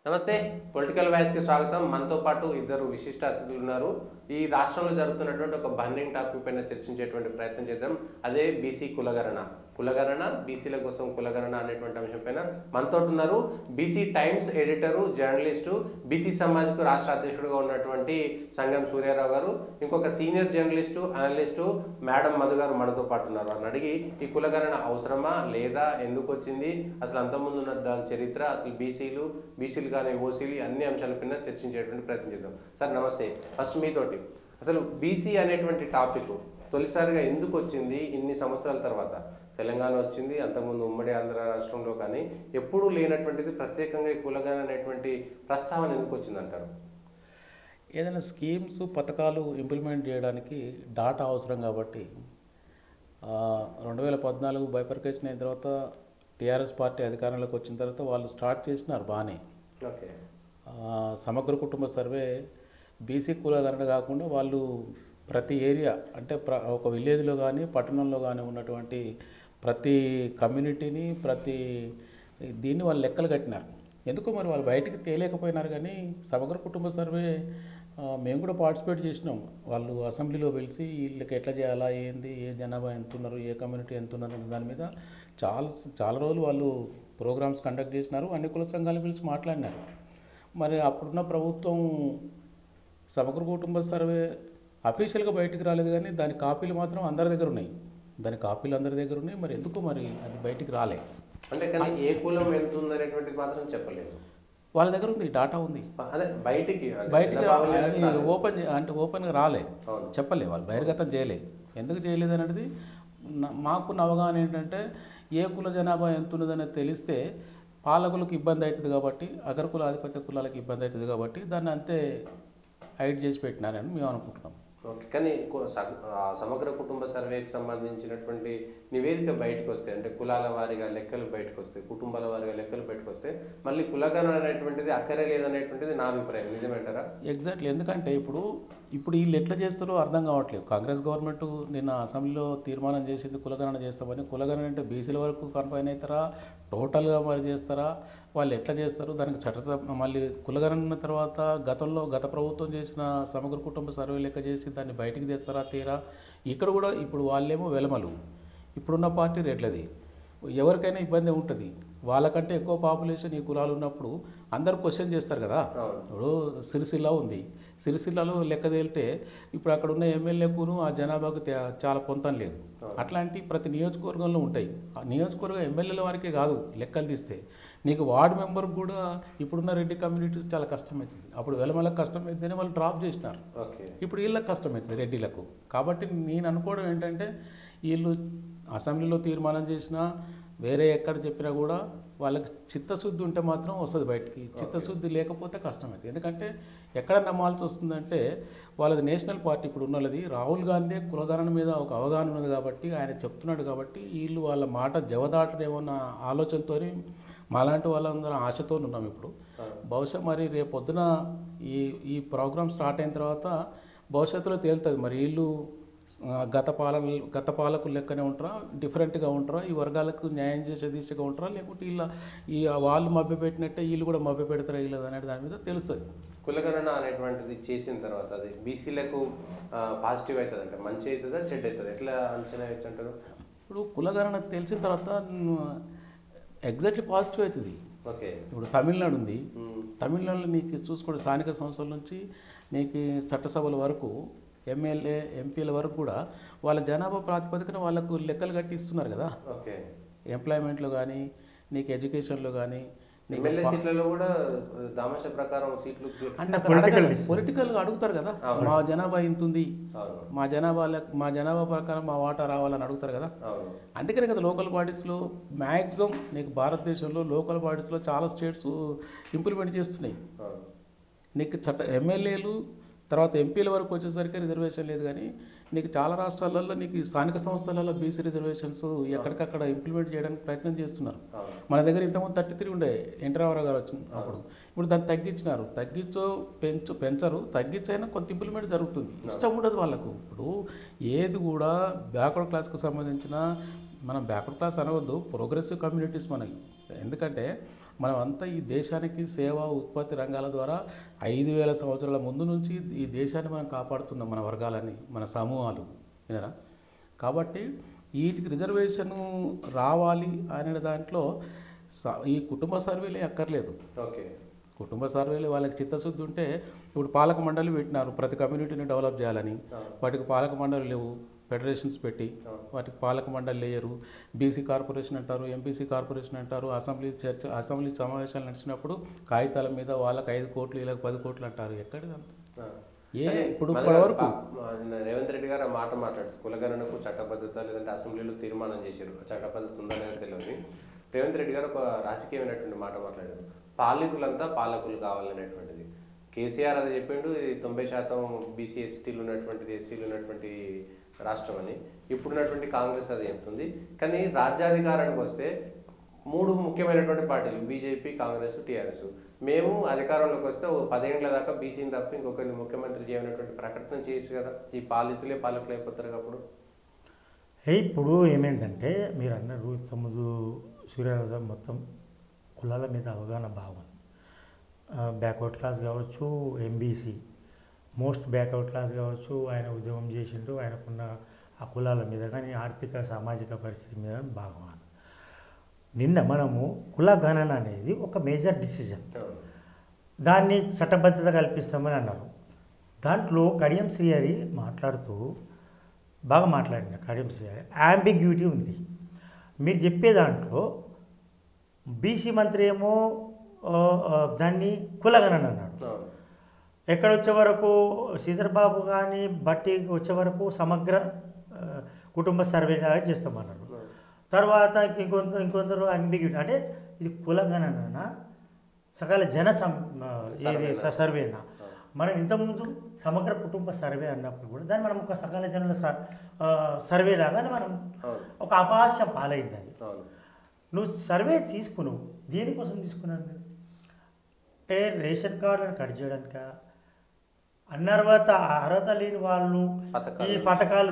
నమస్తే political voice కి స్వాగతం. మనతో పాటు ఇద్దరు విశిష్ట అతిథులు ఉన్నారు. ఈ రాష్ట్రంలో జరుగుతున్నటువంటి ఒక బర్నింగ్ టాపిక్ పైన చర్చించేటువంటి ప్రయత్నం చేద్దాం. అదే బీసీ కులగణన బీసీల కోసం కులగణన అనేటువంటి అంశం పైన మనతో ఉన్నారు BC Times editor, journalist, BC సమాజ్కు రాష్ట్ర అధ్యక్షుడుగా ఉన్నటువంటి సంగం సూర్యారావు గారు, ఇంకొక senior journalist, analyst madam Madhu గారు మనతో పాటు ఉన్నారు. అని అడిగి ఈ కులగణన అవసరమా లేదా, ఎందుకు వచ్చింది, అసలు అంతకుముందు ఉన్న దాని చరిత్ర, అసలు బీసీలు కానీ ఓసీలు అన్ని అంశాలపైన చర్చించేటువంటి ప్రయత్నం చేద్దాం. సార్ నమస్తే. ఫస్ట్ మీతోటి అసలు బీసీ అనేటువంటి టాపిక్ తొలిసారిగా ఎందుకు వచ్చింది? ఇన్ని సంవత్సరాల తర్వాత తెలంగాణ వచ్చింది, అంతకుముందు ఉమ్మడి ఆంధ్ర రాష్ట్రంలో కానీ ఎప్పుడూ లేనటువంటిది ప్రత్యేకంగా ఈ కులగణన అనేటువంటి ప్రస్తావన ఎందుకు వచ్చింది అంటారు? ఏదైనా స్కీమ్స్ పథకాలు ఇంప్లిమెంట్ చేయడానికి డాటా అవసరం కాబట్టి 2014 బైఫర్కేషన్ అయిన తర్వాత టీఆర్ఎస్ పార్టీ అధికారంలోకి వచ్చిన తర్వాత వాళ్ళు స్టార్ట్ చేసినారు బాగానే. ఓకే. సమగ్ర కుటుంబ సర్వే బీసీ కులగణన కాకుండా వాళ్ళు ప్రతి ఏరియా అంటే ఒక విలేజ్లో కానీ పట్టణంలో కానీ ఉన్నటువంటి ప్రతి కమ్యూనిటీని దీన్ని వాళ్ళు లెక్కలు కట్టినారు. ఎందుకో మరి వాళ్ళు బయటికి తేలేకపోయినారు. కానీ సమగ్ర కుటుంబ సర్వే మేము కూడా పార్టిసిపేట్ చేసినాం. వాళ్ళు అసెంబ్లీలో పిలిచి వీళ్ళకి ఎట్లా చేయాలా, ఏంది, ఏ జనాభా ఎంత ఉన్నారు, ఏ కమ్యూనిటీ ఎంత ఉన్నారు, దాని మీద చాలా రోజులు వాళ్ళు ప్రోగ్రామ్స్ కండక్ట్ చేసినారు. అన్ని కుల సంఘాలు పిలిచి మాట్లాడినారు. మరి అప్పుడున్న ప్రభుత్వం సమగ్ర కుటుంబ సర్వే అఫీషియల్గా బయటికి రాలేదు, కానీ దాని కాపీలు మాత్రం అందరి దగ్గర ఉన్నాయి. మరి ఎందుకు మరి అది బయటికి రాలే అంటే కానీ ఏ కులం ఎంత ఉందనేటువంటిది మాత్రం చెప్పలేదు. వాళ్ళ దగ్గర ఉంది, డాటా ఉంది. అదే బయటికి ఓపెన్గా రాలే, చెప్పలే, వాళ్ళు బహిర్గతం చేయలే. ఎందుకు చేయలేదు అనేది మాకున్న అవగాహన ఏంటంటే, ఏ కుల జనాభా ఎంత ఉన్నదనేది తెలిస్తే పాలకులకు ఇబ్బంది అవుతుంది కాబట్టి, అగ్రకుల ఆధిపత్య కులాలకు ఇబ్బంది అవుతుంది కాబట్టి దాన్ని అంతే హైడ్ చేసి పెట్టినారని మేము అనుకుంటున్నాం. ఓకే. కానీ సమగ్ర కుటుంబ సర్వేకి సంబంధించినటువంటి నివేదిక బయటకు వస్తే, అంటే కులాల వారీగా లెక్కలు బయటకు వస్తాయి, కుటుంబాల వారీగా లెక్కలు బయటకు వస్తే మళ్ళీ కులగణన అనేటువంటిది అక్కరే లేదనేటువంటిది నా అభిప్రాయం. నిజమేంటారా? ఎగ్జాక్ట్లీ. ఎందుకంటే ఇప్పుడు వీళ్ళు ఎట్లా చేస్తారో అర్థం కావట్లేదు. కాంగ్రెస్ గవర్నమెంట్ నిన్న అసెంబ్లీలో తీర్మానం చేసింది కులగణన చేస్తామని. కులగణన అంటే బీసీల వరకు కన్ఫైన్ అవుతారా, టోటల్గా మరి చేస్తారా, వాళ్ళు ఎట్లా చేస్తారు, దానికి మళ్ళీ కులగణన తర్వాత గత ప్రభుత్వం చేసిన సమగ్ర కుటుంబ సర్వే లెక్క చేసి దాన్ని బయటికి తెస్తారా, తీరా? ఇక్కడ కూడా ఇప్పుడు వాళ్ళేమో వెలమలు, ఇప్పుడున్న పార్టీ రెడ్లది. ఎవరికైనా ఇబ్బంది ఉంటుంది. వాళ్ళకంటే ఎక్కువ పాపులేషన్ ఈ కులాలు ఉన్నప్పుడు అందరు క్వశ్చన్ చేస్తారు కదా. ఇప్పుడు సిరిసిల్ల ఉంది, సిరిసిల్లలో లెక్క తేలితే ఇప్పుడు అక్కడ ఉన్న ఎమ్మెల్యేకును ఆ జనాభాకు చాలా పొంతం లేదు. అట్లాంటి ప్రతి నియోజకవర్గంలో ఉంటాయి. ఆ నియోజకవర్గం ఎమ్మెల్యేల వారికే కాదు, లెక్కలు తీస్తే నీకు వార్డు మెంబర్కి కూడా ఇప్పుడున్న రెడ్డి కమ్యూనిటీస్ చాలా కష్టమవుతుంది. అప్పుడు వెలమలకు కష్టమవుతుందని వాళ్ళు డ్రాప్ చేసినారు. ఇప్పుడు వీళ్ళకి కష్టమవుతుంది రెడ్డిలకు. కాబట్టి నేను అనుకోవడం ఏంటంటే, వీళ్ళు అసెంబ్లీలో తీర్మానం చేసినా వేరే ఎక్కడ చెప్పినా కూడా వాళ్ళకి చిత్తశుద్ధి ఉంటే మాత్రం వస్తుంది బయటికి. చిత్తశుద్ధి లేకపోతే కష్టమవుతుంది. ఎందుకంటే ఎక్కడ నమ్మాల్సి వస్తుందంటే, వాళ్ళది నేషనల్ పార్టీ ఇప్పుడు ఉన్నది. రాహుల్ గాంధీ కులగణన మీద ఒక అవగాహన ఉన్నది కాబట్టి, ఆయన చెప్తున్నాడు కాబట్టి వీళ్ళు వాళ్ళ మాట జవదాటరేమన్న ఆలోచనతో మాలాంటి వాళ్ళందరం ఆశతో ఉన్నాం. ఇప్పుడు బహుశా మరి రేపు పొద్దున ఈ ప్రోగ్రామ్ స్టార్ట్ అయిన తర్వాత భవిష్యత్తులో తేలుతుంది. మరి వీళ్ళు గత పాలకులు లెక్కనే ఉంటారా, డిఫరెంట్గా ఉంటారా, ఈ వర్గాలకు న్యాయం చేసే దిశగా ఉంటారా, లేకుంటే వాళ్ళు మభ్యపెట్టినట్టే వీళ్ళు కూడా మభ్యపెడతారా వీళ్ళు అనేది దాని మీద తెలుస్తుంది. కులగణన అనేటువంటిది చేసిన తర్వాత అది బీసీలకు పాజిటివ్ అవుతుంది అంటే మంచి అవుతుందా చెడ్డ అవుతుంది, ఎట్లా అంచనా వేయచ్చు అంటారు? ఇప్పుడు కులగణన తెలిసిన తర్వాత ఎగ్జాక్ట్లీ పాజిటివ్ అవుతుంది. ఓకే. ఇప్పుడు తమిళనాడు ఉంది, తమిళనాడులో నీకు చూసుకోండి, స్థానిక సంస్థల నుంచి నీకు చట్టసభల వరకు, ఎమ్మెల్యే ఎంపీల వరకు కూడా వాళ్ళ జనాభా ప్రాతిపదికన వాళ్ళకు లెక్కలు కట్టి ఇస్తున్నారు కదా. ఓకే. ఎంప్లాయ్మెంట్లో కానీ, నీకు ఎడ్యుకేషన్లో కానీ, ఎమ్మెల్యే సీట్లలో కూడా దామాష ప్రకారం సీట్లు అంటే అక్కడ పొలిటికల్గా అడుగుతారు కదా. మా జనాభా ఇంత ఉంది, మా జనాభా ప్రకారం మా వాటా రావాలని అడుగుతారు కదా. అందుకనే కదా లోకల్ బాడీస్లో మ్యాక్సిమం నీకు భారతదేశంలో లోకల్ బాడీస్లో చాలా స్టేట్స్ ఇంప్లిమెంట్ చేస్తున్నాయి. నీకు ఎమ్మెల్యేలు తర్వాత ఎంపీల వరకు వచ్చేసరికి రిజర్వేషన్ లేదు. కానీ నీకు చాలా రాష్ట్రాలలో నీకు స్థానిక సంస్థలలో బీసీ రిజర్వేషన్స్ ఎక్కడికక్కడ ఇంప్లిమెంట్ చేయడానికి ప్రయత్నం చేస్తున్నారు. మన దగ్గర ఇంతకుముందు 33 ఉండే, ఎన్టీ రామారావు గారు వచ్చింది అప్పుడు. ఇప్పుడు దాన్ని తగ్గించినారు. పెంచరు, తగ్గించైనా కొంత ఇంప్లిమెంట్ జరుగుతుంది. ఇష్టం ఉండదు వాళ్ళకు. ఇప్పుడు ఏది కూడా బ్యాక్వర్డ్ క్లాస్కి సంబంధించిన, మనం బ్యాక్వర్డ్ క్లాస్ అనవద్దు, ప్రోగ్రెసివ్ కమ్యూనిటీస్ మనకి. ఎందుకంటే మనం అంతా ఈ దేశానికి సేవా ఉత్పత్తి రంగాల ద్వారా 5,000 సంవత్సరాల ముందు నుంచి ఈ దేశాన్ని మనం కాపాడుతున్నాం, మన వర్గాలని, మన సమూహాలు, వినరా. కాబట్టి వీటికి రిజర్వేషన్ రావాలి అనే దాంట్లో ఈ కుటుంబ సర్వేలే అక్కర్లేదు. ఓకే, కుటుంబ సర్వేలు వాళ్ళకి చిత్తశుద్ధి ఉంటే ఇప్పుడు పాలక మండలి పెట్టినారు ప్రతి కమ్యూనిటీని డెవలప్ చేయాలని, వాటికి పాలక మండలి లేవు, ఫెడరేషన్స్ పెట్టి వాటికి పాలక మండలి లేయరు. బీసీ కార్పొరేషన్ అంటారు, ఎంపీసీ కార్పొరేషన్ అంటారు. అసెంబ్లీ సమావేశాలు నడిచినప్పుడు కాగితాల మీద వాళ్ళకి 5 కోట్లు వీళ్ళకి 10 కోట్లు అంటారు. ఎక్కడిదంతా ఇప్పుడు ఇప్పటివరకు రేవంత్ రెడ్డి గారు ఆ మాట మాట్లాడుతూ కులగణనకు చట్టబద్ధత లేదంటే అసెంబ్లీలో తీర్మానం చేశారు, చట్టబద్ధత ఉందా లేదో తెలియదు. రేవంత్ రెడ్డి గారు ఒక రాజకీయమైనటువంటి మాట మాట్లాడారు, పాలితులంతా పాలకులు కావాలనేటువంటిది. కేసీఆర్ అది చెప్పిండు, ఇది 90% బీసీ ఎస్టీలు ఉన్నటువంటిది, ఎస్సీలు ఉన్నటువంటి రాష్ట్రం అని. ఇప్పుడున్నటువంటి కాంగ్రెస్ అది చెప్తుంది. కానీ రాజ్యాధికారానికి వస్తే 3 ముఖ్యమైనటువంటి పార్టీలు బీజేపీ, కాంగ్రెస్, టీఆర్ఎస్. మేము అధికారంలోకి వస్తే 10 ఏళ్ల దాకా బీసీని తప్ప ఇంకొకరిని ముఖ్యమంత్రి చేయనటువంటి ప్రకటన చేయొచ్చు కదా. ఈ పాలితులే పాలకులు అయిపోతారు అప్పుడు. ఇప్పుడు ఏమైందంటే మీరు అన్నారు తమ్ముడు సూర్యరాజు మొత్తం కులాల మీద అవగాహన బాగుంది. బ్యాక్వర్డ్ క్లాస్ కావచ్చు, ఎంబీసీ మోస్ట్ బ్యాక్వర్డ్ క్లాస్ కావచ్చు, ఆయన ఉద్యమం చేసిండు, ఆయనకున్న ఆ కులాల మీద కానీ ఆర్థిక సామాజిక పరిస్థితి మీద బాగుంది. నిన్న మనము కుల గణన అనేది ఒక మేజర్ డిసిజన్, దాన్ని చట్టబద్ధత కల్పిస్తామని అన్నారు. దాంట్లో కడియం శ్రీహరి మాట్లాడుతూ బాగా మాట్లాడిన కడియం శ్రీహరి యాంబిగ్యూటీ ఉంది. మీరు చెప్పే దాంట్లో బీసీ మంత్రి ఏమో దాన్ని కులగణన అన్నాడు. ఎక్కడ వచ్చే వరకు శ్రీధర్బాబు కానీ బట్టి వచ్చే వరకు సమగ్ర కుటుంబ సర్వేగా చేస్తామన్నారు. తర్వాత ఇంకొందరు అంబిగ్యూటీ అంటే ఇది కులగణన సకల జన సర్వేనా. మనం ఇంతకుముందు సమగ్ర కుటుంబ సర్వే అన్నప్పుడు కూడా దాన్ని మనం ఒక సకల జనుల సర్వే లాగానే మనం ఒక అపహాస్యం పాలైంది. అది నువ్వు సర్వే తీసుకున్నావు, దేనికోసం తీసుకున్నాను అంటే రేషన్ కార్డులను కట్ చేయడానిక, అర్హత లేని వాళ్ళు ఈ పథకాలు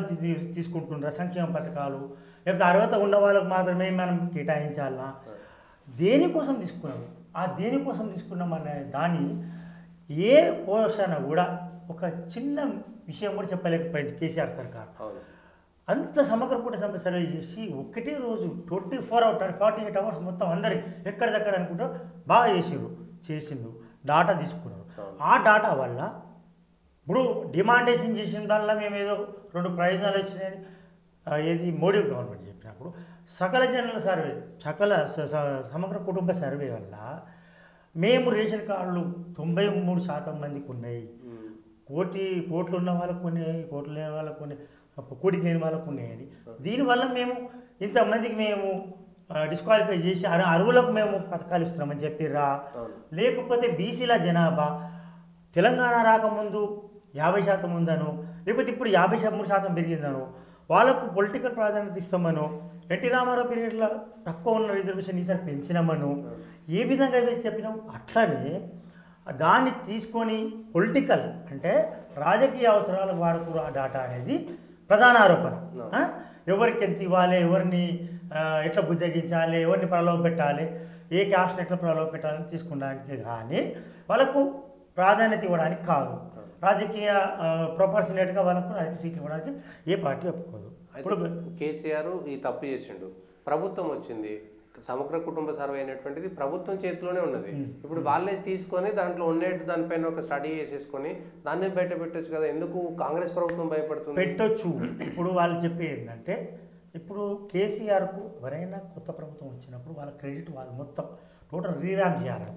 తీసుకుంటున్నారు, సంక్షేమ పథకాలు, లేకపోతే అర్హత ఉన్న వాళ్ళకు మాత్రమే మనం కేటాయించాలా, దేనికోసం తీసుకున్నాం? ఆ దేనికోసం తీసుకున్నాం అనే దాన్ని ఏ పోషణ కూడా ఒక చిన్న విషయం కూడా చెప్పలేకపోయింది కేసీఆర్ సర్కార్. అంత సమగ్ర కూడా సర్వే చేసి ఒకటే రోజు 24 hours 48 hours మొత్తం అందరి ఎక్కడిదక్కడ అనుకుంటూ బాగా చేసిండు, డాటా తీసుకున్నారు. ఆ డాటా వల్ల ఇప్పుడు డిమాండేషన్ చేసిన వల్ల మేము ఏదో 2 ప్రయోజనాలు వచ్చినాయని ఏది మోడీ గవర్నమెంట్ చెప్పినప్పుడు సకల జనుల సర్వే, సమగ్ర కుటుంబ సర్వే వల్ల మేము రేషన్ కార్డులు 93% మందికి ఉన్నాయి, కోట్లు ఉన్న వాళ్ళకు ఉన్నాయి, కోట్లు లేని వాళ్ళకు ఉన్నాయి, కోటికి లేని వాళ్ళకు ఉన్నాయని. దీనివల్ల మేము ఇంతమందికి మేము డిస్క్వాలిఫై చేసి అరువులకు మేము పథకాలు ఇస్తున్నామని చెప్పిర్రా. లేకపోతే బీసీల జనాభా తెలంగాణ రాకముందు 50% ఉందనో, లేకపోతే ఇప్పుడు 53% పెరిగిందనో, వాళ్ళకు పొలిటికల్ ప్రాధాన్యత ఇస్తామనో, ఎన్టీ రామారావు పీరియడ్లో తక్కువ ఉన్న రిజర్వేషన్ ఈసారి పెంచినామనో ఏ విధంగా చెప్పినాం. అట్లనే దాన్ని తీసుకొని పొలిటికల్ అంటే రాజకీయ అవసరాలకు వాడుకున్న ఆ డాటా అనేది ప్రధాన ఆరోపణ. ఎవరికి ఎంత ఇవ్వాలి, ఎవరిని ఎట్లా బుజ్జగించాలి, ఎవరిని ప్రలోభ పెట్టాలి, ఏ క్యాస్ట్ని ఎట్లా ప్రలోభ పెట్టాలని తీసుకున్నానికి కానీ వాళ్ళకు ప్రాధాన్యత ఇవ్వడానికి కాదు. రాజకీయ ప్రొపర్షనేట్గా వాళ్ళకు రాజకీయ సీట్లు ఇవ్వడానికి ఏ పార్టీ ఒప్పుకోదు. ఇప్పుడు కేసీఆర్ ఈ తప్పు చేసిండు, ప్రభుత్వం వచ్చింది, సమగ్ర కుటుంబ సర్వే అయినటువంటిది ప్రభుత్వం చేతిలోనే ఉన్నది. ఇప్పుడు వాళ్ళే తీసుకొని దాంట్లో ఉండేట్టు దానిపైన ఒక స్టడీ చేసేసుకొని దాన్ని బయట పెట్టొచ్చు కదా. ఎందుకు కాంగ్రెస్ ప్రభుత్వం భయపడుతుంది? పెట్టొచ్చు. ఇప్పుడు వాళ్ళు చెప్పేది ఏంటంటే, ఇప్పుడు కేసీఆర్కు ఎవరైనా కొత్త ప్రభుత్వం వచ్చినప్పుడు వాళ్ళ క్రెడిట్ వాళ్ళు మొత్తం టోటల్ రీవ్యాంప్ చేయాలి.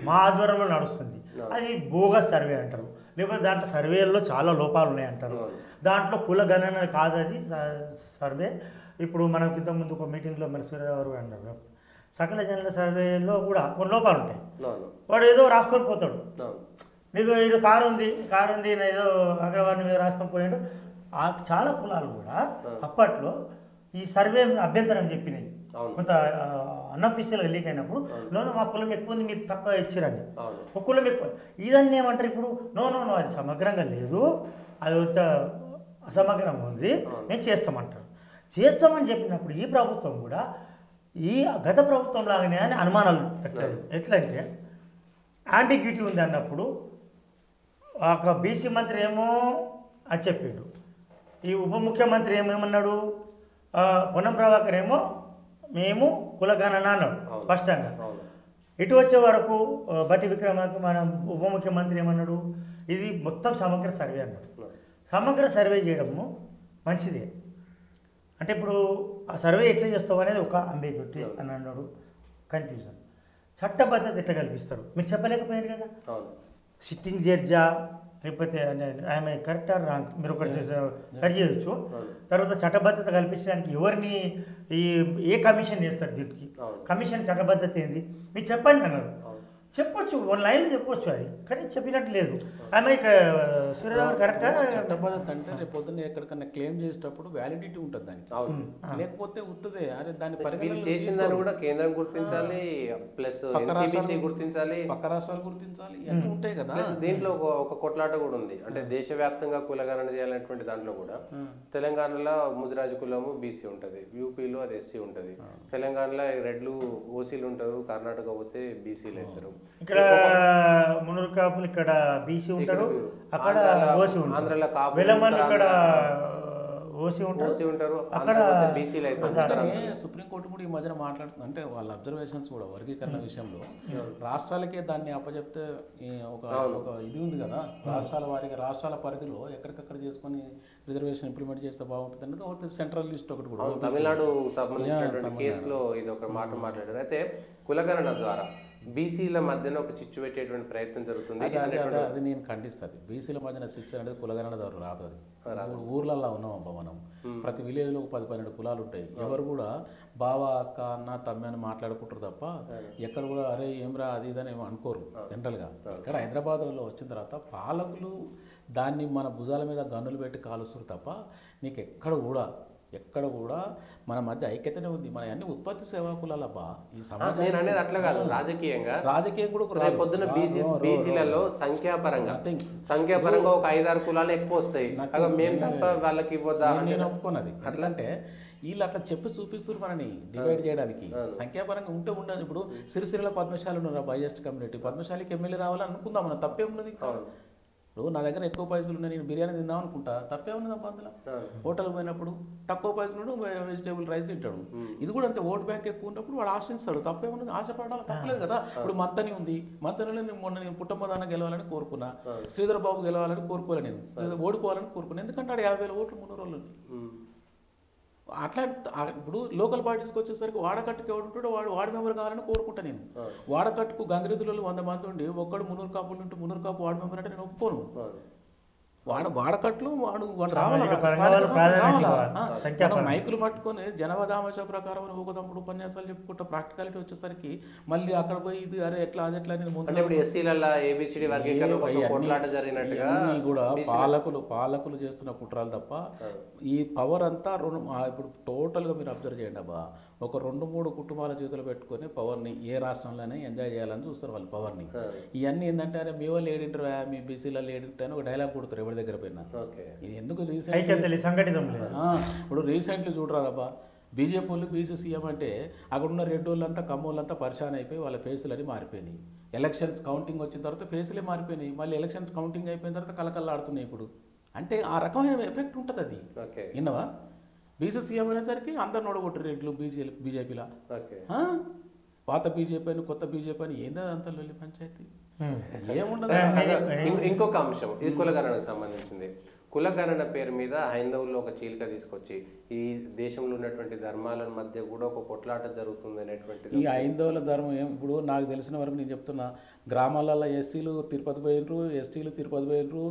మా ఆధ్వర్యంలో నడుస్తుంది, అది బోగస్ సర్వే అంటారు, లేకపోతే దాంట్లో సర్వేల్లో చాలా లోపాలు ఉన్నాయంటారు. దాంట్లో కుల గణన కాదు అది సర్వే. ఇప్పుడు మనకి ఇంతకుముందు ఒక మీటింగ్లో మన సూర్యరావు అన్నారు, సకల జనుల సర్వేలో కూడా కొన్ని లోపాలు ఉంటాయి. వాడు ఏదో రాసుకొని పోతాడు, నీకు ఇది కారు ఉంది ఏదో అగ్రవారిని మీద రాసుకొని పోయాడు. చాలా కులాలు కూడా అప్పట్లో ఈ సర్వే అభ్యంతరం చెప్పినాయి. కొంత అన్అఫీషియల్గా లీక్ అయినప్పుడు నోను మా కులం ఎక్కువ ఉంది, మీరు తక్కువ ఇచ్చిరండి, ఒక కులం ఎక్కువ. ఇదన్నీ ఏమంటారు ఇప్పుడు, నో అది సమగ్రంగా లేదు, అది కొంత అసమగ్రంగా ఉంది, మేము చేస్తామని చెప్పినప్పుడు ఈ ప్రభుత్వం కూడా ఈ గత ప్రభుత్వం లాగానే అని అనుమానాలు ఎట్లంటే యాంటిగ్యూటీ ఉంది అన్నప్పుడు ఒక బీసీ మంత్రి ఏమో అది చెప్పిండు, ఈ ఉప ముఖ్యమంత్రి ఏమేమన్నాడు, పొన్నం ప్రభాకర్ ఏమో మేము కులగణన అన్నాడు స్పష్టంగా. ఇటు వచ్చే వరకు బట్టి విక్రమార్క మన ఉప ముఖ్యమంత్రి ఏమన్నాడు, ఇది మొత్తం సమగ్ర సర్వే అన్నాడు. సమగ్ర సర్వే చేయడము మంచిదే, అంటే ఇప్పుడు ఆ సర్వే ఎట్లా చేస్తావు అనేది ఒక అంబిగ్యూటీ అని అన్నాడు, కన్ఫ్యూజన్. చట్టబద్ధత ఎట్లా కల్పిస్తారు మీరు చెప్పలేకపోయారు కదా. సిట్టింగ్ జడ్జా లేకపోతే ఆమె కరెక్ట్ ఆర్ రాంగ్ మీరు ఒకటి సరి చేయొచ్చు. తర్వాత చట్టబద్ధత కల్పించడానికి ఎవరిని ఏ కమిషన్ చేస్తారు దీనికి, కమిషన్ చట్టబద్ధత ఏంది మీరు చెప్పండి అన్నారు. చెప్పొచ్చు, 1 లైన్లో చెప్పొచ్చు అది, కానీ చెప్పినట్టు లేదు. ఆమె సూర్యరావు కరెక్టా? చట్టబద్ధత అంటే రేపు పొద్దున్న ఎక్కడికన్నా క్లెయిమ్ చేసేటప్పుడు వ్యాలిడిటీ ఉంటుంది దానికి, లేకపోతే ఉత్తదే అరే దాన్ని చేసిందని కూడా కేంద్రం గుర్తించాలి, ప్లస్ గుర్తించాలి, పక్క రాష్ట్రాలు గుర్తించాలి, ఇవన్నీ ఉంటాయి కదా. ప్లస్ దీంట్లో ఒక కొట్లాట కూడా ఉంది, అంటే దేశవ్యాప్తంగా కులగణన చేయాలనేటువంటి దాంట్లో కూడా తెలంగాణలో ముదిరాజు కులము బీసీ ఉంటుంది, యూపీలో అది ఎస్సీ ఉంటుంది, తెలంగాణలో రెడ్లు ఓసీలు ఉంటారు, కర్ణాటక పోతే బీసీలు అవుతారు. ఇక్కడ మునురు కాపులు ఇక్కడ బీసీ ఉంటారు, అక్కడ ఓసీ ఉంటారు, వెలమలు ఇక్కడ ఓసీ ఉంటారు, అక్కడ బీసీలు అవుతారు. సుప్రీంకోర్టు కూడా ఈ మధ్యన మాట్లాడుతుంది, అంటే వాళ్ళ అబ్జర్వేషన్స్ కూడా వర్గీకరణ విషయంలో రాష్ట్రాలకే దాన్ని అప్పచెప్తే ఒక ఇది ఉంది కదా, రాష్ట్రాల వారికి రాష్ట్రాల పరిధిలో ఎక్కడికక్కడ చేసుకొని రిజర్వేషన్ ఇంప్లిమెంట్ చేస్తే బాగుంటుంది అనేది ఒకటి సెంట్రల్ లిస్ట్ ఒకటి కూడా. తమిళనాడు సంబంధించినటువంటి కేసులో ఇది ఒక మాట మాట్లాడారు. అయితే కులగణన ద్వారా బీసీల మధ్యన ఒక చిచ్చు పెట్టేటువంటి ప్రయత్నం జరుగుతుంది, అది నేను ఖండిస్తుంది. బీసీల మధ్యన చిచ్చు అనేది కులగణన ద్వారా రాదు. అది ఊర్లలో ఉన్నాం అబ్బా మనం, ప్రతి విలేజ్లో 10-12 కులాలు ఉంటాయి, ఎవరు కూడా బావ అక్క అన్న తమ్మి అని మాట్లాడుకుంటారు తప్ప ఎక్కడ కూడా అరే ఏమ్రా అది ఇదని అనుకోరు జనరల్గా. ఇక్కడ హైదరాబాద్లో వచ్చిన తర్వాత పాలకులు దాన్ని మన భుజాల మీద గన్నులు పెట్టి కాలుస్తారు తప్ప నీకు ఎక్కడ కూడా మన మధ్య ఐక్యతనే ఉంది. మన అన్ని ఉత్పత్తి సేవా కులాలబ్బా ఈ సమాజం. నేను అనేది అట్లా కాదు, రాజకీయం కూడా పొద్దున బీసీలలో సంఖ్యాపరంగా ఒక 5-6 కులాలు ఎక్కువ వస్తాయి, మేము తప్ప వాళ్ళకి ఇవ్వద్దా నేను ఒప్పుకున్నది. అట్లంటే వీళ్ళు అట్లా చెప్పి చూపిస్తారు మనని డివైడ్ చేయడానికి. సంఖ్యాపరంగా ఉంటే ఉండదు. ఇప్పుడు సిరిసిరిలో పద్మశాలి ఉన్నారు, బైజెస్ట్ కమ్యూనిటీ, పద్మశాలికి ఎమ్మెల్యే రావాలని అనుకుందాం మనం, తప్పేమున్నది. ఇప్పుడు నా దగ్గర ఎక్కువ పైసలు ఉన్నాయి, నేను బిర్యానీ తిందాం అనుకుంటా, తప్పే ఉన్నది అందులో. హోటల్ పోయినప్పుడు తక్కువ పైసలు వెజిటేబుల్ రైస్ తింటాడు, ఇది కూడా అంతే. ఓట్ బ్యాంక్ ఎక్కువ ఉన్నప్పుడు వాడు ఆశిస్తాడు, తప్పే ఉన్నది. ఆశపడాలి తప్పలేదు కదా. ఇప్పుడు మంతని ఉంది, మంతనిలో నేను పుట్టమ్మదాన గెలవాలని కోరుకున్నా, శ్రీధర్ బాబు గెలవాలని కోరుకోలే, నేను ఓడిపోవాలని కోరుకున్నాను. ఎందుకంటే ఆడు 50,000 ఓట్లు 3 రోజులు. అట్లా ఇప్పుడు లోకల్ పార్టీస్కి వచ్చేసరికి వాడకట్టుకు ఎవడు ఉంటాడో వార్డు మెంబర్ కావాలని కోరుకుంటా నేను. వాడకట్టుకు గంగిరెద్దులలో 100 మంది ఉండి ఒక్కడు మున్నూరు కాపులు ఉంటే మున్నూరు కాపు వార్డు మెంబర్ అంటే నేను ఒప్పుకోను. వాడకట్లు వాడు రావాలి. మైకులు పట్టుకొని జనవదామశ ప్రకారం ఊకదమ్ముడు ఉపన్యాసాలు చెప్పుకుంటా, ప్రాక్టికాలిటీ వచ్చేసరికి మళ్ళీ అక్కడ పోయి ఇది అరే ఎట్లా అది ఎట్లా కూడా పాలకులు చేస్తున్న కుట్రాలు తప్ప ఈ పవర్ అంతా ఇప్పుడు టోటల్గా మీరు అబ్జర్వ్ చేయండి అబ్బా. ఒక 2-3 కుటుంబాల చేతులు పెట్టుకొని పవర్ని ఏ రాష్ట్రంలోనే ఎంజాయ్ చేయాలని చూస్తారు వాళ్ళు పవర్ని. ఇవన్నీ ఏంటంటే అరే మీ వాళ్ళు ఏడింటారు, మీ బీసీలో ఏడింటారు అని ఒక డైలాగ్ కొడుతారు ఎవరి దగ్గర పోయినా. ఇది ఎందుకు ఇప్పుడు రీసెంట్లీ చూడరాదబ్బా, బీజేపీ వాళ్ళు బీసీ సీఎం అంటే అక్కడ ఉన్న రెడ్డోళ్ళంతా కమ్మోళ్ళంతా పరిశాన్ అయిపోయి వాళ్ళ ఫేసులు అని మారిపోయినాయి. ఎలక్షన్స్ కౌంటింగ్ వచ్చిన తర్వాత ఫేసులే మారిపోయినాయి. మళ్ళీ ఎలక్షన్స్ కౌంటింగ్ అయిపోయిన తర్వాత కలకల్లాడుతున్నాయి. ఇప్పుడు అంటే ఆ రకమైన ఎఫెక్ట్ ఉంటుంది. అది విన్నవా? బీసీ సీఎం అనేసరికి అందరు నోడగొట్టారు రెడ్లు బీజేపీలా. పాత బీజేపీ అని కొత్త బీజేపీ అని ఏందో అంత లొల్లి పంచాయతీ ఏముండదు. ఇంకొక అంశం, ఇది కులగణనకు సంబంధించింది. కులగణన పేరు మీద హైందవుల్లో ఒక చీలిక తీసుకొచ్చి ఈ దేశంలో ఉన్నటువంటి ధర్మాల మధ్య కూడా ఒక కొట్లాట జరుగుతుంది అనేటువంటిది. ఈ హైందవుల ధర్మం ఇప్పుడు నాకు తెలిసిన వరకు నేను చెప్తున్నా, గ్రామాలలో ఎస్సీలు తిరుపతి పోయినరు, ఎస్టీలు తిరుపతి పోయినరు,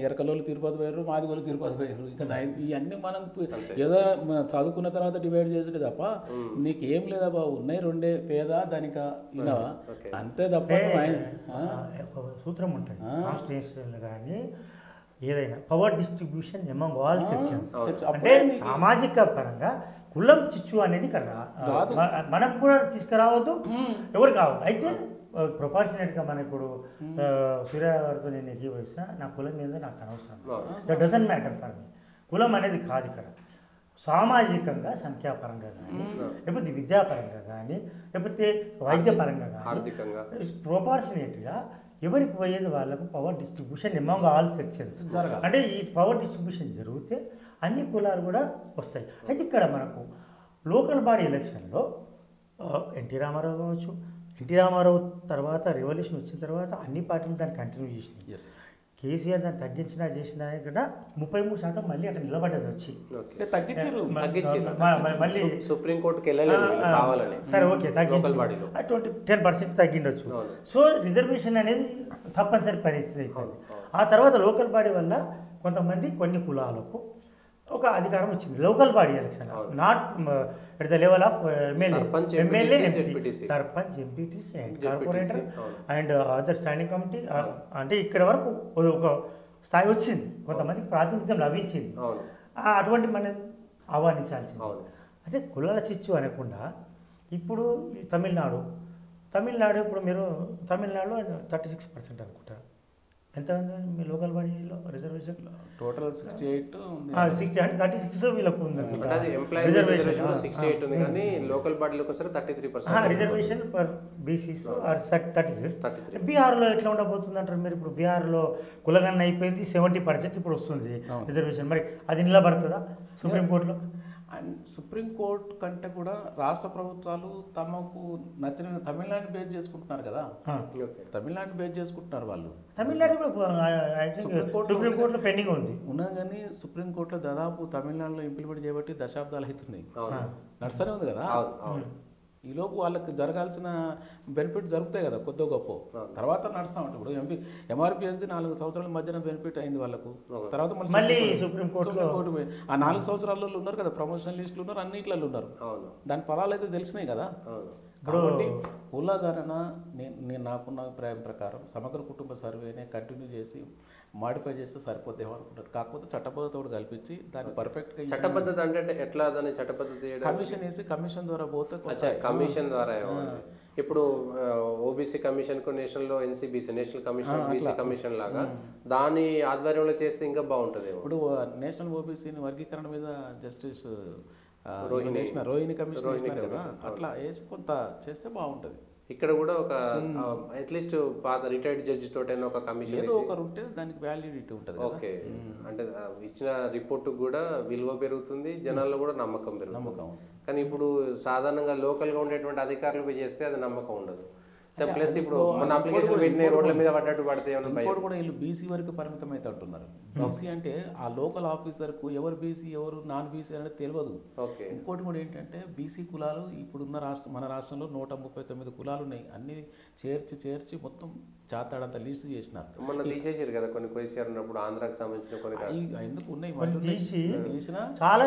ఎరకలోళ్ళు తిరుపతి పోయినరు, మాదిగోళ్ళు తిరుపతి పోయినరు. ఇక ఇవన్నీ మనం ఏదో చదువుకున్న తర్వాత డివైడ్ చేసేది తప్ప నీకు ఏం లేదా బాబు, ఉన్నాయి 2 పేద దానిక విన్నావా అంతే తప్ప. సూత్రం ఉంటుంది కాన్స్టిట్యూషన్ కానీ ఏదైనా power distribution among all sections. అంటే సామాజిక పరంగా కులం చిచ్చు అనేది ఇక్కడ మనం కూడా తీసుకురావద్దు, ఎవరు కావద్దు. అయితే ప్రొపార్షనేట్గా మన ఇప్పుడు సూర్యగారితో నేను ఎక్కివేసిన నా కులం మీద నాకు అనవసరం, that doesn't matter for me. కులం అనేది కాదు ఇక్కడ. సామాజికంగా సంఖ్యాపరంగా కానీ లేకపోతే విద్యాపరంగా కానీ లేకపోతే వైద్యపరంగా కానీ ఆర్థికంగా ప్రొపార్షనేట్గా ఎవరికి పోయేది వాళ్ళకు power distribution among all sections జరగాలి. అంటే ఈ పవర్ డిస్ట్రిబ్యూషన్ జరిగితే అన్ని కులాలు కూడా వస్తాయి. అయితే ఇక్కడ మనకు లోకల్ బాడీ ఎలక్షన్లో ఎన్టీ రామారావు కావచ్చు, ఎన్టీ రామారావు తర్వాత రెవల్యూషన్ వచ్చిన తర్వాత అన్ని పార్టీలు దాన్ని కంటిన్యూ చేసినాయి. ఎస్ కేసీఆర్ దాన్ని తగ్గించినా చేసినా కూడా 33% మళ్ళీ అక్కడ నిలబడ్డది వచ్చి తగ్గించారు. మళ్ళీ సుప్రీంకోర్టుకి వెళ్ళలేదు వీళ్ళు కావాలని. సరే ఓకే తగ్గించి బాడీలో 10% తగ్గిండొచ్చు. సో రిజర్వేషన్ అనేది తప్పనిసరి పరిస్థితి అయిపోయింది. ఆ తర్వాత లోకల్ బాడీ వల్ల కొంతమంది కొన్ని కులాలకు ఒక అధికారం వచ్చింది. Local body election not at the level of MLA sarpanch MPTC and corporator and other standing committee అంటే ఇక్కడ వరకు ఒక స్థాయి వచ్చింది, కొంతమందికి ప్రాతినిధ్యం లభించింది. అటువంటి మనం ఆహ్వానించాల్సింది. అదే కులాల చిచ్చు అనకుండా ఇప్పుడు ఈ తమిళనాడు ఇప్పుడు మీరు తమిళనాడులో 36% అనుకుంటారు. ఎంత ఉంది మీ లోకల్ బాడీలో రిజర్వేషన్? టోటల్ 68 60 అంటే 36 వీళ్ళకు ఉంది రిజర్వేషన్ ఫర్ బీసీస్ ఆర్ 36. బీహార్లో ఎట్లా ఉండబోతుంది అంటారు మీరు? ఇప్పుడు బీహార్లో కులగన్న అయిపోయింది, 70% ఇప్పుడు వస్తుంది రిజర్వేషన్. మరి అది నిలబడుతుందా సుప్రీంకోర్టులో? అండ్ సుప్రీంకోర్టు కంటే కూడా రాష్ట్ర ప్రభుత్వాలు తమకు నచ్చిన తమిళనాడు బేస్ చేసుకుంటున్నారు కదా, తమిళనాడు బేస్ చేసుకుంటున్నారు వాళ్ళు. తమిళనాడు కూడా సుప్రీంకోర్టులో పెండింగ్ ఉంది ఉన్నది, కానీ సుప్రీంకోర్టులో దాదాపు తమిళనాడులో ఇంప్లిమెంట్ చేయబట్టి దశాబ్దాలు అవుతుంది, నడుస్తూనే ఉంది కదా. ఈలోపు వాళ్ళకి జరగాల్సిన బెనిఫిట్ జరుగుతాయి కదా కొద్ది గొప్ప, తర్వాత నడుస్తూ ఉంటాయి. ఇప్పుడు ఎంఆర్పిఎస్ 4 సంవత్సరాల మధ్యన బెనిఫిట్ అయింది వాళ్ళకు, తర్వాత మళ్ళీ సుప్రీంకోర్టు ఆ 4 సంవత్సరాలలో ఉన్నారు కదా, ప్రమోషన్ లిస్టులు ఉన్నారు, అన్నిట్లలో ఉన్నారు. దాని ఫలాలు అయితే తెలిసినాయి కదా. కాబట్టి కులగణన నేను నాకున్న అభిప్రాయం ప్రకారం సమగ్ర కుటుంబ సర్వేనే కంటిన్యూ చేసి మాడిఫై చేస్తే సరిపోద్దేమో అనుకుంటారు. కాకపోతే చట్టబద్ధతోడు కల్పించి దాన్ని పర్ఫెక్ట్గా చట్టబద్ధత అంటే ఎట్లా దాన్ని చట్టబద్ధత కమిషన్ వేసి కమిషన్ ద్వారా పోతే కమిషన్ ద్వారా ఇప్పుడు ఓబీసీ కమిషన్ కు నేషనల్ లో NCBC national commission BC commission లాగా దాని ఆధ్వర్యంలో చేస్తే ఇంకా బాగుంటుంది. ఇప్పుడు నేషనల్ ఓబీసీ వర్గీకరణ మీద జస్టిస్ రోహిణి కమిషన్ కదా, అట్లా వేసి కొంత చేస్తే బాగుంటుంది. ఇక్కడ కూడా ఒక అట్లీస్ట్ పాత రిటైర్డ్ జడ్జి తోటైనా ఒక కమిషన్ ఏదో ఒకరు ఉంటే దానికి వ్యాలిడిటీ ఉంటుంది. ఓకే, అంటే ఇచ్చిన రిపోర్ట్ కూడా విలువ పెరుగుతుంది, జనాల్లో కూడా నమ్మకం పెరుగుతుంది. కానీ ఇప్పుడు సాధారణంగా లోకల్ గా ఉండేటువంటి అధికారులు చేస్తే అది నమ్మకం ఉండదు. ప్లస్ ఇప్పుడు మన అప్లికేషన్ పెట్టిన రోడ్ల మీద పడ్డట్టు పడితే ఇంకోటి కూడా వీళ్ళు బీసీ వరకు పరిమితం అయితే అంటున్నారు. బీసీ అంటే ఆ లోకల్ ఆఫీసర్కు ఎవరు బీసీ ఎవరు నాన్ బీసీ అనేది తెలియదు. ఇంకోటి కూడా ఏంటంటే బీసీ కులాలు ఇప్పుడున్న మన రాష్ట్రంలో 139 కులాలు ఉన్నాయి. అన్ని చేర్చి మొత్తం చాతాడంత లిస్ట్ చేసినారు. మొన్న తీసేసారు కదా కొన్ని కేసీఆర్ ఉన్నప్పుడు ఆంధ్రాకి సంబంధించిన కొన్ని ఎందుకు ఉన్నాయి తీసిన చాలా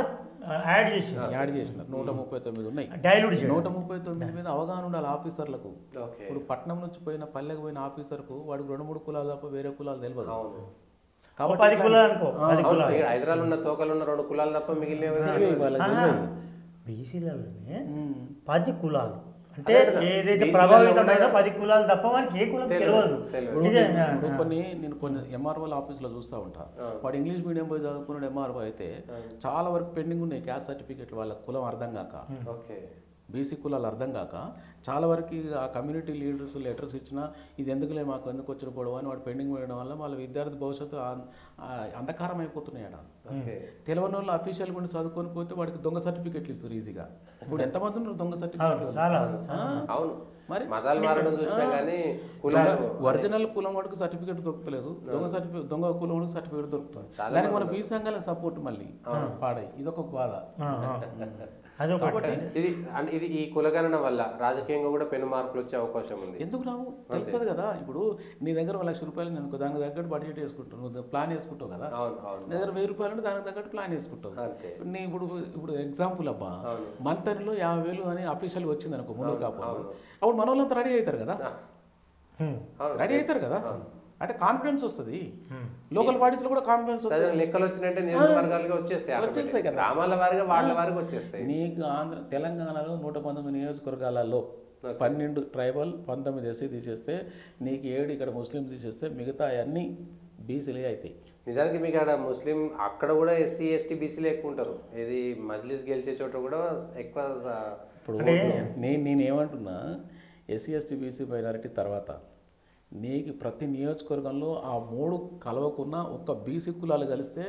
యాడ్ చేసినారు. 139 ఉన్నాయి. 139 మీద అవగాహన ఉండాలి ఆఫీసర్లకు. ఇప్పుడు పట్నం నుంచి పోయిన పల్లెకి పోయిన ఆఫీసర్కు వాడికి 2-3 కులాలు తప్ప వేరే కులాలు తెలియదు. కాబట్టి హైదరాబాద్ ఉన్న తోకలు ఉన్న 2 కులాలు తప్ప మిగిలిన బీసీలలోనే 10 కులాలు అంటే ఏదైతే ప్రభావితమైన 10 కులాలు తప్ప వానికి ఏ కులం తెలియదు. నేను కొన్ని ఎంఆర్ఓల ఆఫీస్లో చూస్తూ ఉంటా. వాడు ఇంగ్లీష్ మీడియం పోయి చదువుకున్నాడు ఎంఆర్ఓ అయితే చాలా వరకు పెండింగ్ ఉన్నాయి క్యాస్ట్ సర్టిఫికేట్లు, వాళ్ళ కులం అర్థం కాక, బీసీ కులాలు అర్థం కాక చాలా వరకు ఆ కమ్యూనిటీ లీడర్స్ లెటర్స్ ఇచ్చినా ఇది ఎందుకులే మాకు ఎందుకు వచ్చిన గొడవ అని వాడు పెండింగ్ వేయడం వల్ల వాళ్ళ విద్యార్థి భవిష్యత్తు అంధకారం అయిపోతున్నాయి. తెలియని వాళ్ళు అఫీషియల్ కూడా చదువుకొని పోతే వాడికి దొంగ సర్టిఫికెట్లు ఇస్తారు ఈజీగా. ఇప్పుడు ఎంతమంది ఉన్నారు దొంగ సర్టిఫికెట్లు? మరి ఒరిజినల్ కులం వాడికి సర్టిఫికేట్ దొరుకుతలేదు, దొంగ కులం వాడికి సర్టిఫికేట్ దొరుకుతుంది. దానికి మన బీసీ సంఘాల సపోర్ట్ మళ్ళీ పాడై ఇదొక బాధ. ఇది ఈ కులగణన వల్ల రాజకీయంగా కూడా పెను మార్పులు వచ్చే అవకాశం ఉంది. ఎందుకు రావు తెలుస్తుంది కదా. ఇప్పుడు నీ దగ్గర 1,00,000 రూపాయలు నేను దానికి తగ్గట్టు బడ్జెట్ వేసుకుంటావు, నువ్వు ప్లాన్ వేసుకుంటావు కదా. నీ దగ్గర 1000 రూపాయలు అంటే దానికి తగ్గట్టు ప్లాన్ వేసుకుంటావు. నీ ఇప్పుడు ఎగ్జాంపుల్ అబ్బా మంతన్లో 50,000 అని అఫీషియల్ వచ్చింది అనుకో ముందు కాకపోతే, అప్పుడు మన వాళ్ళంతా రెడీ అవుతారు కదా. అంటే కాన్ఫిడెన్స్ వస్తుంది. లోకల్ బాడీస్ లో కూడా కాన్ఫిడెన్స్ వస్తుంది. లెక్కలు వచ్చినట్టే నియోజకవర్గాలుగా వచ్చేస్తాయి కదా, గ్రామాల వారిగా వాళ్ళ వారికి వచ్చేస్తాయి. నీకు తెలంగాణలో 119 నియోజకవర్గాలలో 12 ట్రైబల్ 19 ఎస్సీ తీసేస్తే నీకు 7 ఇక్కడ ముస్లిమ్స్ తీసేస్తే మిగతా అన్నీ బీసీలే అవుతాయి. నిజానికి మీకు అక్కడ ముస్లిం అక్కడ కూడా ఎస్సీ ఎస్టీ బీసీలు ఎక్కువ ఉంటారు. ఇది మజ్లిస్ గెలిచే చోట కూడా ఎక్కువ. ఇప్పుడు నేనేమంటున్నా, ఎస్సీ ఎస్టీ బీసీ మైనారిటీ తర్వాత నీకు ప్రతి నియోజకవర్గంలో ఆ 3 కలవకున్న ఒక్క బీసీ కులాలు కలిస్తే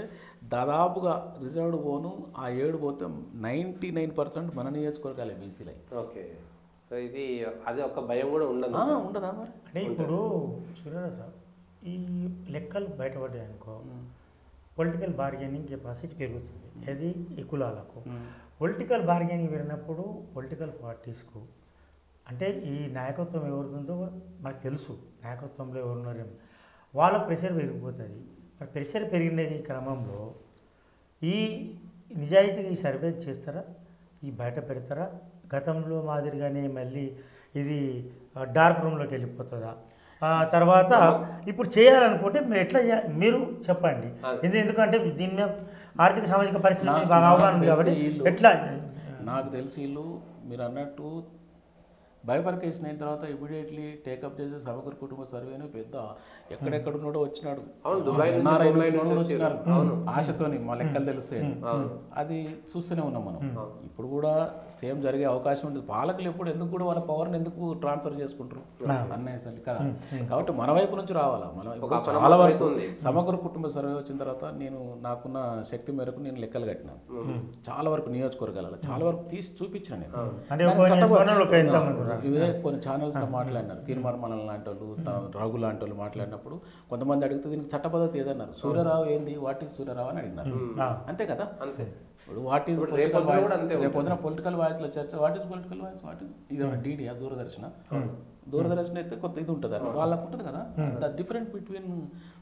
దాదాపుగా రిజర్వ్డ్ పోను ఆ 7 పోతే 99% మన నియోజకవర్గాలే బీసీలే. ఓకే, సో ఇది అది ఒక భయం కూడా ఉండదా మరి? అంటే ఇప్పుడు సూర్యరావు సార్, ఈ లెక్కలు బయటపడ్డాయి అనుకో, పొలిటికల్ బార్గెనింగ్ కెపాసిటీ పెరుగుతుంది. అది ఈ కులాలకు పొలిటికల్ బార్గెనింగ్ పెరిగినప్పుడు పొలిటికల్ పార్టీస్కు అంటే ఈ నాయకత్వం ఎవరుందో మనకు తెలుసు, నాయకత్వంలో ఎవరున్నారేమో వాళ్ళ ప్రెషర్ పెరిగిపోతుంది. మరి ప్రెషర్ పెరిగిన ఈ క్రమంలో ఈ నిజాయితీగా ఈ సర్వే చేస్తారా, ఈ బయట పెడతారా, గతంలో మాదిరిగానే మళ్ళీ ఇది డార్క్ రూమ్లోకి వెళ్ళిపోతుందా? తర్వాత ఇప్పుడు చేయాలనుకుంటే మీరు ఎట్లా మీరు చెప్పండి. ఎందుకంటే దీని మీద ఆర్థిక సామాజిక పరిస్థితి బాగా అవగాహన ఉంది కాబట్టి ఎట్లా? నాకు తెలిసి వీళ్ళు మీరు అన్నట్టు బైఫర్కేషన్ అయిన తర్వాత ఇమీడియట్లీ టేకప్ చేసే సమగ్ర కుటుంబ సర్వేను పెద్ద ఎక్కడెక్కడ ఉన్నాడో వచ్చినాడు, ఆశతోని మా లెక్కలు తెలిస్తే అది చూస్తూనే ఉన్నాం మనం. ఇప్పుడు కూడా సేమ్ జరిగే అవకాశం ఉంటుంది. పాలకులు ఎప్పుడు ఎందుకు కూడా వాళ్ళ పవర్ని ఎందుకు ట్రాన్స్ఫర్ చేసుకుంటారు అన్నయ్య కదా. కాబట్టి మన వైపు నుంచి రావాలా. మనం చాలా వరకు సమగ్ర కుటుంబ సర్వే వచ్చిన తర్వాత నేను నాకున్న శక్తి మేరకు నేను లెక్కలు కట్టినాను. చాలా వరకు నియోజకవర్గాలలో చాలా వరకు తీసి చూపించిన నేను. ఇవే కొన్ని ఛానల్స్లో మాట్లాడినారు, తీర్మానం లాంటి వాళ్ళు, రఘు లాంటి వాళ్ళు మాట్లాడినప్పుడు కొంతమంది అడిగితే దీనికి చట్ట పద్ధతి ఏదన్నారు, సూర్యరావు ఏంది, వాట్ ఈజ్ సూర్యరావు అని అడిగినారు. అంతే కదా. ఇప్పుడు వాట్ ఈజ్ పొలిటికల్ వాయిస్, రేపు పొద్దున పొలిటికల్ వాయిస్లో చర్చ, what is political voice, what is ఇది డీడీయా దూరదర్శన్ అయితే కొత్త ఇది ఉంటుంది అని వాళ్ళకు ఉంటుంది కదా. ద డిఫరెంట్ బిట్వీన్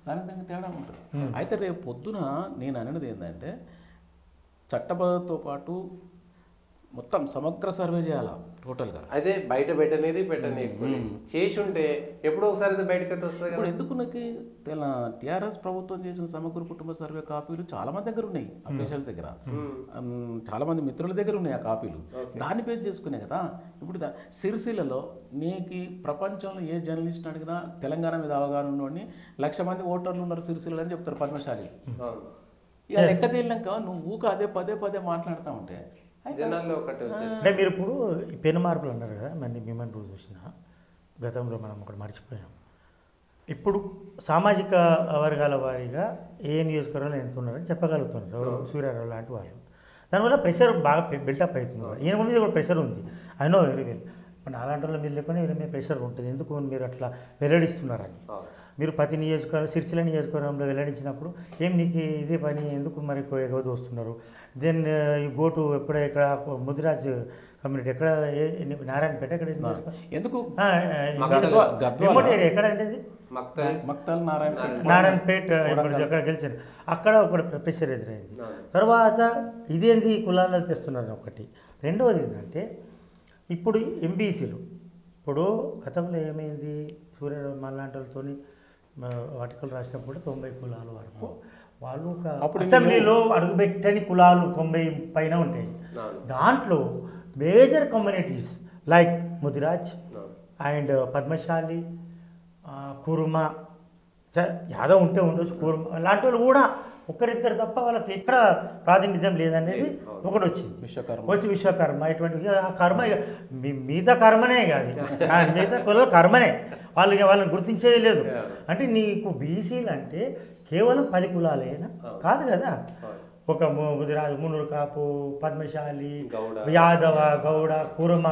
దానికి తేడా ఉంటుంది. అయితే రేపు పొద్దున నేను అనేది ఏంటంటే చట్టబద్ధతో పాటు మొత్తం సమగ్ర సర్వే చేయాలా టోటల్గా. అయితే బయట పెట్టనేది చేసి ఉంటే ఎప్పుడో ఒకసారి బయటకి వస్తుంది. ఇప్పుడు ఎందుకు నాకు టీఆర్ఎస్ ప్రభుత్వం చేసిన సమగ్ర కుటుంబ సర్వే కాపీలు చాలా మంది దగ్గర ఉన్నాయి, అఫీషియల్ దగ్గర, చాలా మంది మిత్రుల దగ్గర ఉన్నాయి ఆ కాపీలు. దాన్ని బేస్ చేసుకునే కదా. ఇప్పుడు సిరిసిల్లలో నీకు ప్రపంచంలో ఏ జర్నలిస్ట్ అడిగినా తెలంగాణ మీద అవగాహన ఉన్నోడిని 1,00,000 మంది ఓటర్లు ఉన్నారు సిరిసిల్లలో అని చెప్తారు పద్మశాలి. ఇక లెక్క తేలినాక నువ్వు ఊక అదే పదే మాట్లాడుతూ ఉంటే అంటే మీరు ఇప్పుడు ఈ పెను మార్పులు అన్నారు కదా, మరి మిమ్మల్ని రోజు చూసిన గతంలో మనం ఒకటి మర్చిపోయాం. ఇప్పుడు సామాజిక వర్గాల వారీగా ఏ నియోజకవర్గంలో ఎంత ఉన్నారని చెప్పగలుగుతున్నారు సూర్యారావు లాంటి వాళ్ళు. దానివల్ల ప్రెషర్ బాగా బిల్టప్ అవుతుంది. ఈయన మీద కూడా ప్రెషర్ ఉంది. అయినో వెరీ వెల్. ఇప్పుడు అలాంటి వాళ్ళ మీద లేకుండా ఈయన మీద ప్రెషర్ ఉంటుంది. ఎందుకు మీరు అట్లా వెల్లడిస్తున్నారని. మీరు ప్రతి నియోజకవర్గం సిరిసిల్ల నియోజకవర్గంలో వెల్లడించినప్పుడు ఏం నీకు ఇదే పని ఎందుకు మరి ఎగవది వస్తున్నారు, దెన్ ఈ గోటు ఎప్పుడో ఇక్కడ ముదిరాజ్ కమ్యూనిటీ ఎక్కడ నారాయణపేట ఎక్కడ ఎందుకు ఎక్కడ అంటే నారాయణపేట ఎక్కడ గెలిచారు అక్కడ ఒక ప్రెషర్ ఎదురైంది. తర్వాత ఇదేంది కులాల్లో తెస్తున్నారు ఒకటి. రెండవది ఏంటంటే ఇప్పుడు ఎంబీసీలు ఇప్పుడు గతంలో ఏమైంది, సూర్యరావు మళ్ళాంటి వాళ్ళతో ఆర్టికల్ రాసినప్పుడు 90 కులాల వరకు వాళ్ళు ఒక అసెంబ్లీలో అడుగుపెట్టని కులాలు 90 పైన ఉంటాయి. దాంట్లో major communities like Mudiraj and Padmashali, Kuruma, Yadav ఉంటే ఉండొచ్చు, కురుమ అలాంటి వాళ్ళు కూడా ఒకరిద్దరు తప్ప వాళ్ళకి ఎక్కడ ప్రాతినిధ్యం లేదనేది ఒకటి వచ్చింది. విశ్వకర్మ ఇటువంటి ఆ కర్మ మిగతా కర్మనే కాదు, మిగతా కుల కర్మనే, వాళ్ళని గుర్తించేది లేదు. అంటే నీకు బీసీలు అంటే కేవలం 10 కులాలేనా కాదు కదా. ఒక ముదిరాజు, మున్నూరు కాపు, పద్మశాలి, యాదవ, గౌడ, కురుమ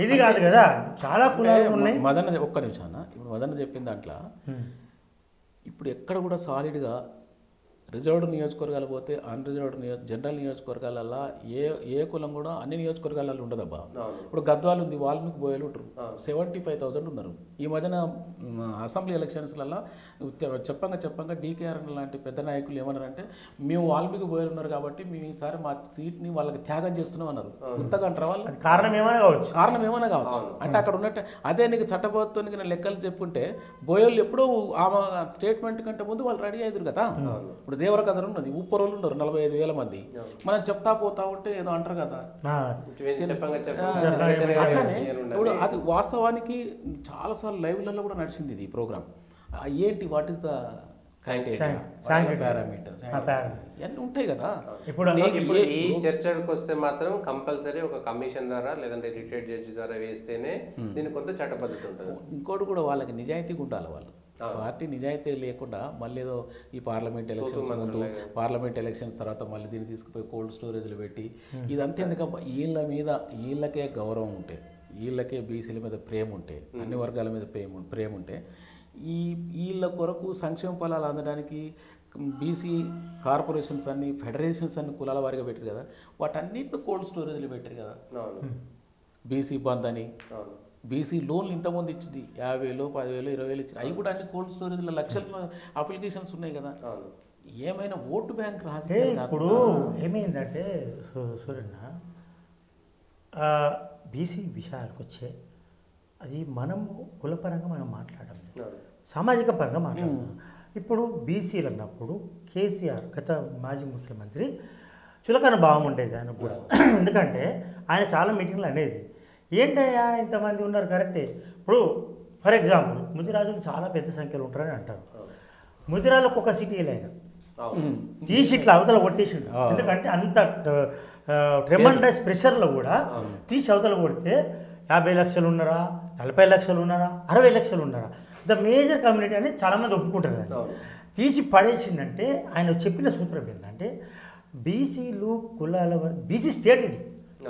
ఇది కాదు కదా, చాలా కులాలు ఉన్నాయి. మదన్న ఒక్క నిమిషాన ఇప్పుడు మదన్న చెప్పిన దాంట్లో ఇప్పుడు ఎక్కడ కూడా సాలిడ్గా రిజర్వ్డ్ నియోజకవర్గాలు పోతే అన్రిజర్వ్డ్ జనరల్ నియోజకవర్గాలల్లో ఏ కులం కూడా అన్ని నియోజకవర్గాలలో ఉండదబ్బా. ఇప్పుడు గద్వాలు ఉంది, వాల్మీకి బోయలు ఉంటారు, 75,000 ఉన్నారు. ఈ మధ్యన అసెంబ్లీ ఎలక్షన్స్లలో చెప్పంగా డీకేఆర్ లాంటి పెద్ద నాయకులు ఏమన్నారంటే మేము వాల్మీకి బోయలు ఉన్నారు కాబట్టి మేము ఈసారి మా సీట్ని వాళ్ళకి త్యాగం చేస్తున్నాం అన్నారు. కొత్తగా అంటారు వాళ్ళు. కారణం ఏమైనా కావచ్చు అంటే అక్కడ ఉన్నట్టే. అదే నీకు చట్టబద్ధతో లెక్కలు చెప్పుకుంటే బోయలు ఎప్పుడూ ఆమె స్టేట్మెంట్ కంటే ముందు వాళ్ళు రెడీ అయ్యారు కదా. ఇప్పుడు దేవరకథలు ఉన్నది, ఉప్పరోళ్ళు ఉన్నారు 45,000 మంది. మనం చెప్తా పోతా ఉంటే ఏదో అంటారు కదా. అట్లానే ఇప్పుడు అది వాస్తవానికి చాలాసార్లు లైవ్లలో కూడా నడిచింది ఇది ప్రోగ్రామ్. ఏంటి వాట్ ఈస్ ద పారామీటర్స్ ఇవన్నీ ఉంటాయి కదా. ఇప్పుడు ఈ చర్చకు వస్తే మాత్రం కంపల్సరీ ఒక కమిషన్ ద్వారా లేదంటే రిటైర్డ్ జడ్జి ద్వారా వేస్తేనే దీనికి కొంత చట్టబద్ధత ఉంటుంది. ఇంకోటి కూడా వాళ్ళకి నిజాయితీగా ఉండాలి. వాళ్ళు పార్టీ నిజాయితీ లేకుండా మళ్ళీ ఏదో ఈ పార్లమెంట్ ఎలక్షన్స్ ముందు పార్లమెంట్ ఎలక్షన్స్ తర్వాత మళ్ళీ దీన్ని తీసుకుపోయి కోల్డ్ స్టోరేజ్లు పెట్టి ఇదంతా ఎందుకబ్బా, వీళ్ళకే గౌరవం ఉంటే, వీళ్ళకే బీసీల మీద ప్రేమ ఉంటే, అన్ని వర్గాల మీద ప్రేమ ఉంటే వీళ్ళ కొరకు సంక్షేమ ఫలాలు అందడానికి బీసీ కార్పొరేషన్స్ అన్ని ఫెడరేషన్స్ అన్ని కులాల వారిగా పెట్టారు కదా, వాటన్నిటిని కోల్డ్ స్టోరేజ్లు పెట్టారు కదా. బీసీ బంద్ అని, బీసీ లోన్లు ఇంతమంది ఇచ్చింది 50,000, 10,000, 20,000 ఇచ్చింది. అవి కూడా అన్ని కోల్డ్ స్టోరేజ్లో లక్షల అప్లికేషన్స్ ఉన్నాయి కదా. ఏమైనా ఓటు బ్యాంక్ రాజకీయాలు. ఇప్పుడు ఏమైందంటే సూర్యన్న, బీసీ విషయానికి వచ్చే అది మనము కులపరంగా మనం మాట్లాడడం, సామాజిక పరంగా మాట్లాడుతున్నాం. ఇప్పుడు బీసీలు అన్నప్పుడు కేసీఆర్ గత మాజీ ముఖ్యమంత్రి చులకన భావం ఉండేది ఆయన కూడా. ఎందుకంటే ఆయన చాలా మీటింగ్లు అనేది ఏంటయ్యా ఇంతమంది ఉన్నారు కరెక్టే. ఇప్పుడు ఫర్ ఎగ్జాంపుల్ ముదిరాజులు చాలా పెద్ద సంఖ్యలో ఉంటారని అంటారు. ముదిరాజులకు ఒక సిటీ ఆయన తీసి ఇట్లా అవతల కొట్టేసిండు. ఎందుకంటే అంత ట్రెమండస్ ప్రెషర్లో కూడా తీసి అవతల కొడితే 50 లక్షలు ఉన్నారా, 40 లక్షలు ఉన్నారా, 60 లక్షలు ఉన్నారా, ద మేజర్ కమ్యూనిటీ అనేది చాలామంది ఒప్పుకుంటారు. తీసి పడేసిందంటే ఆయన చెప్పిన సూత్రం ఏంటంటే బీసీలు కులాల బీసీ స్టేట్ ఇది,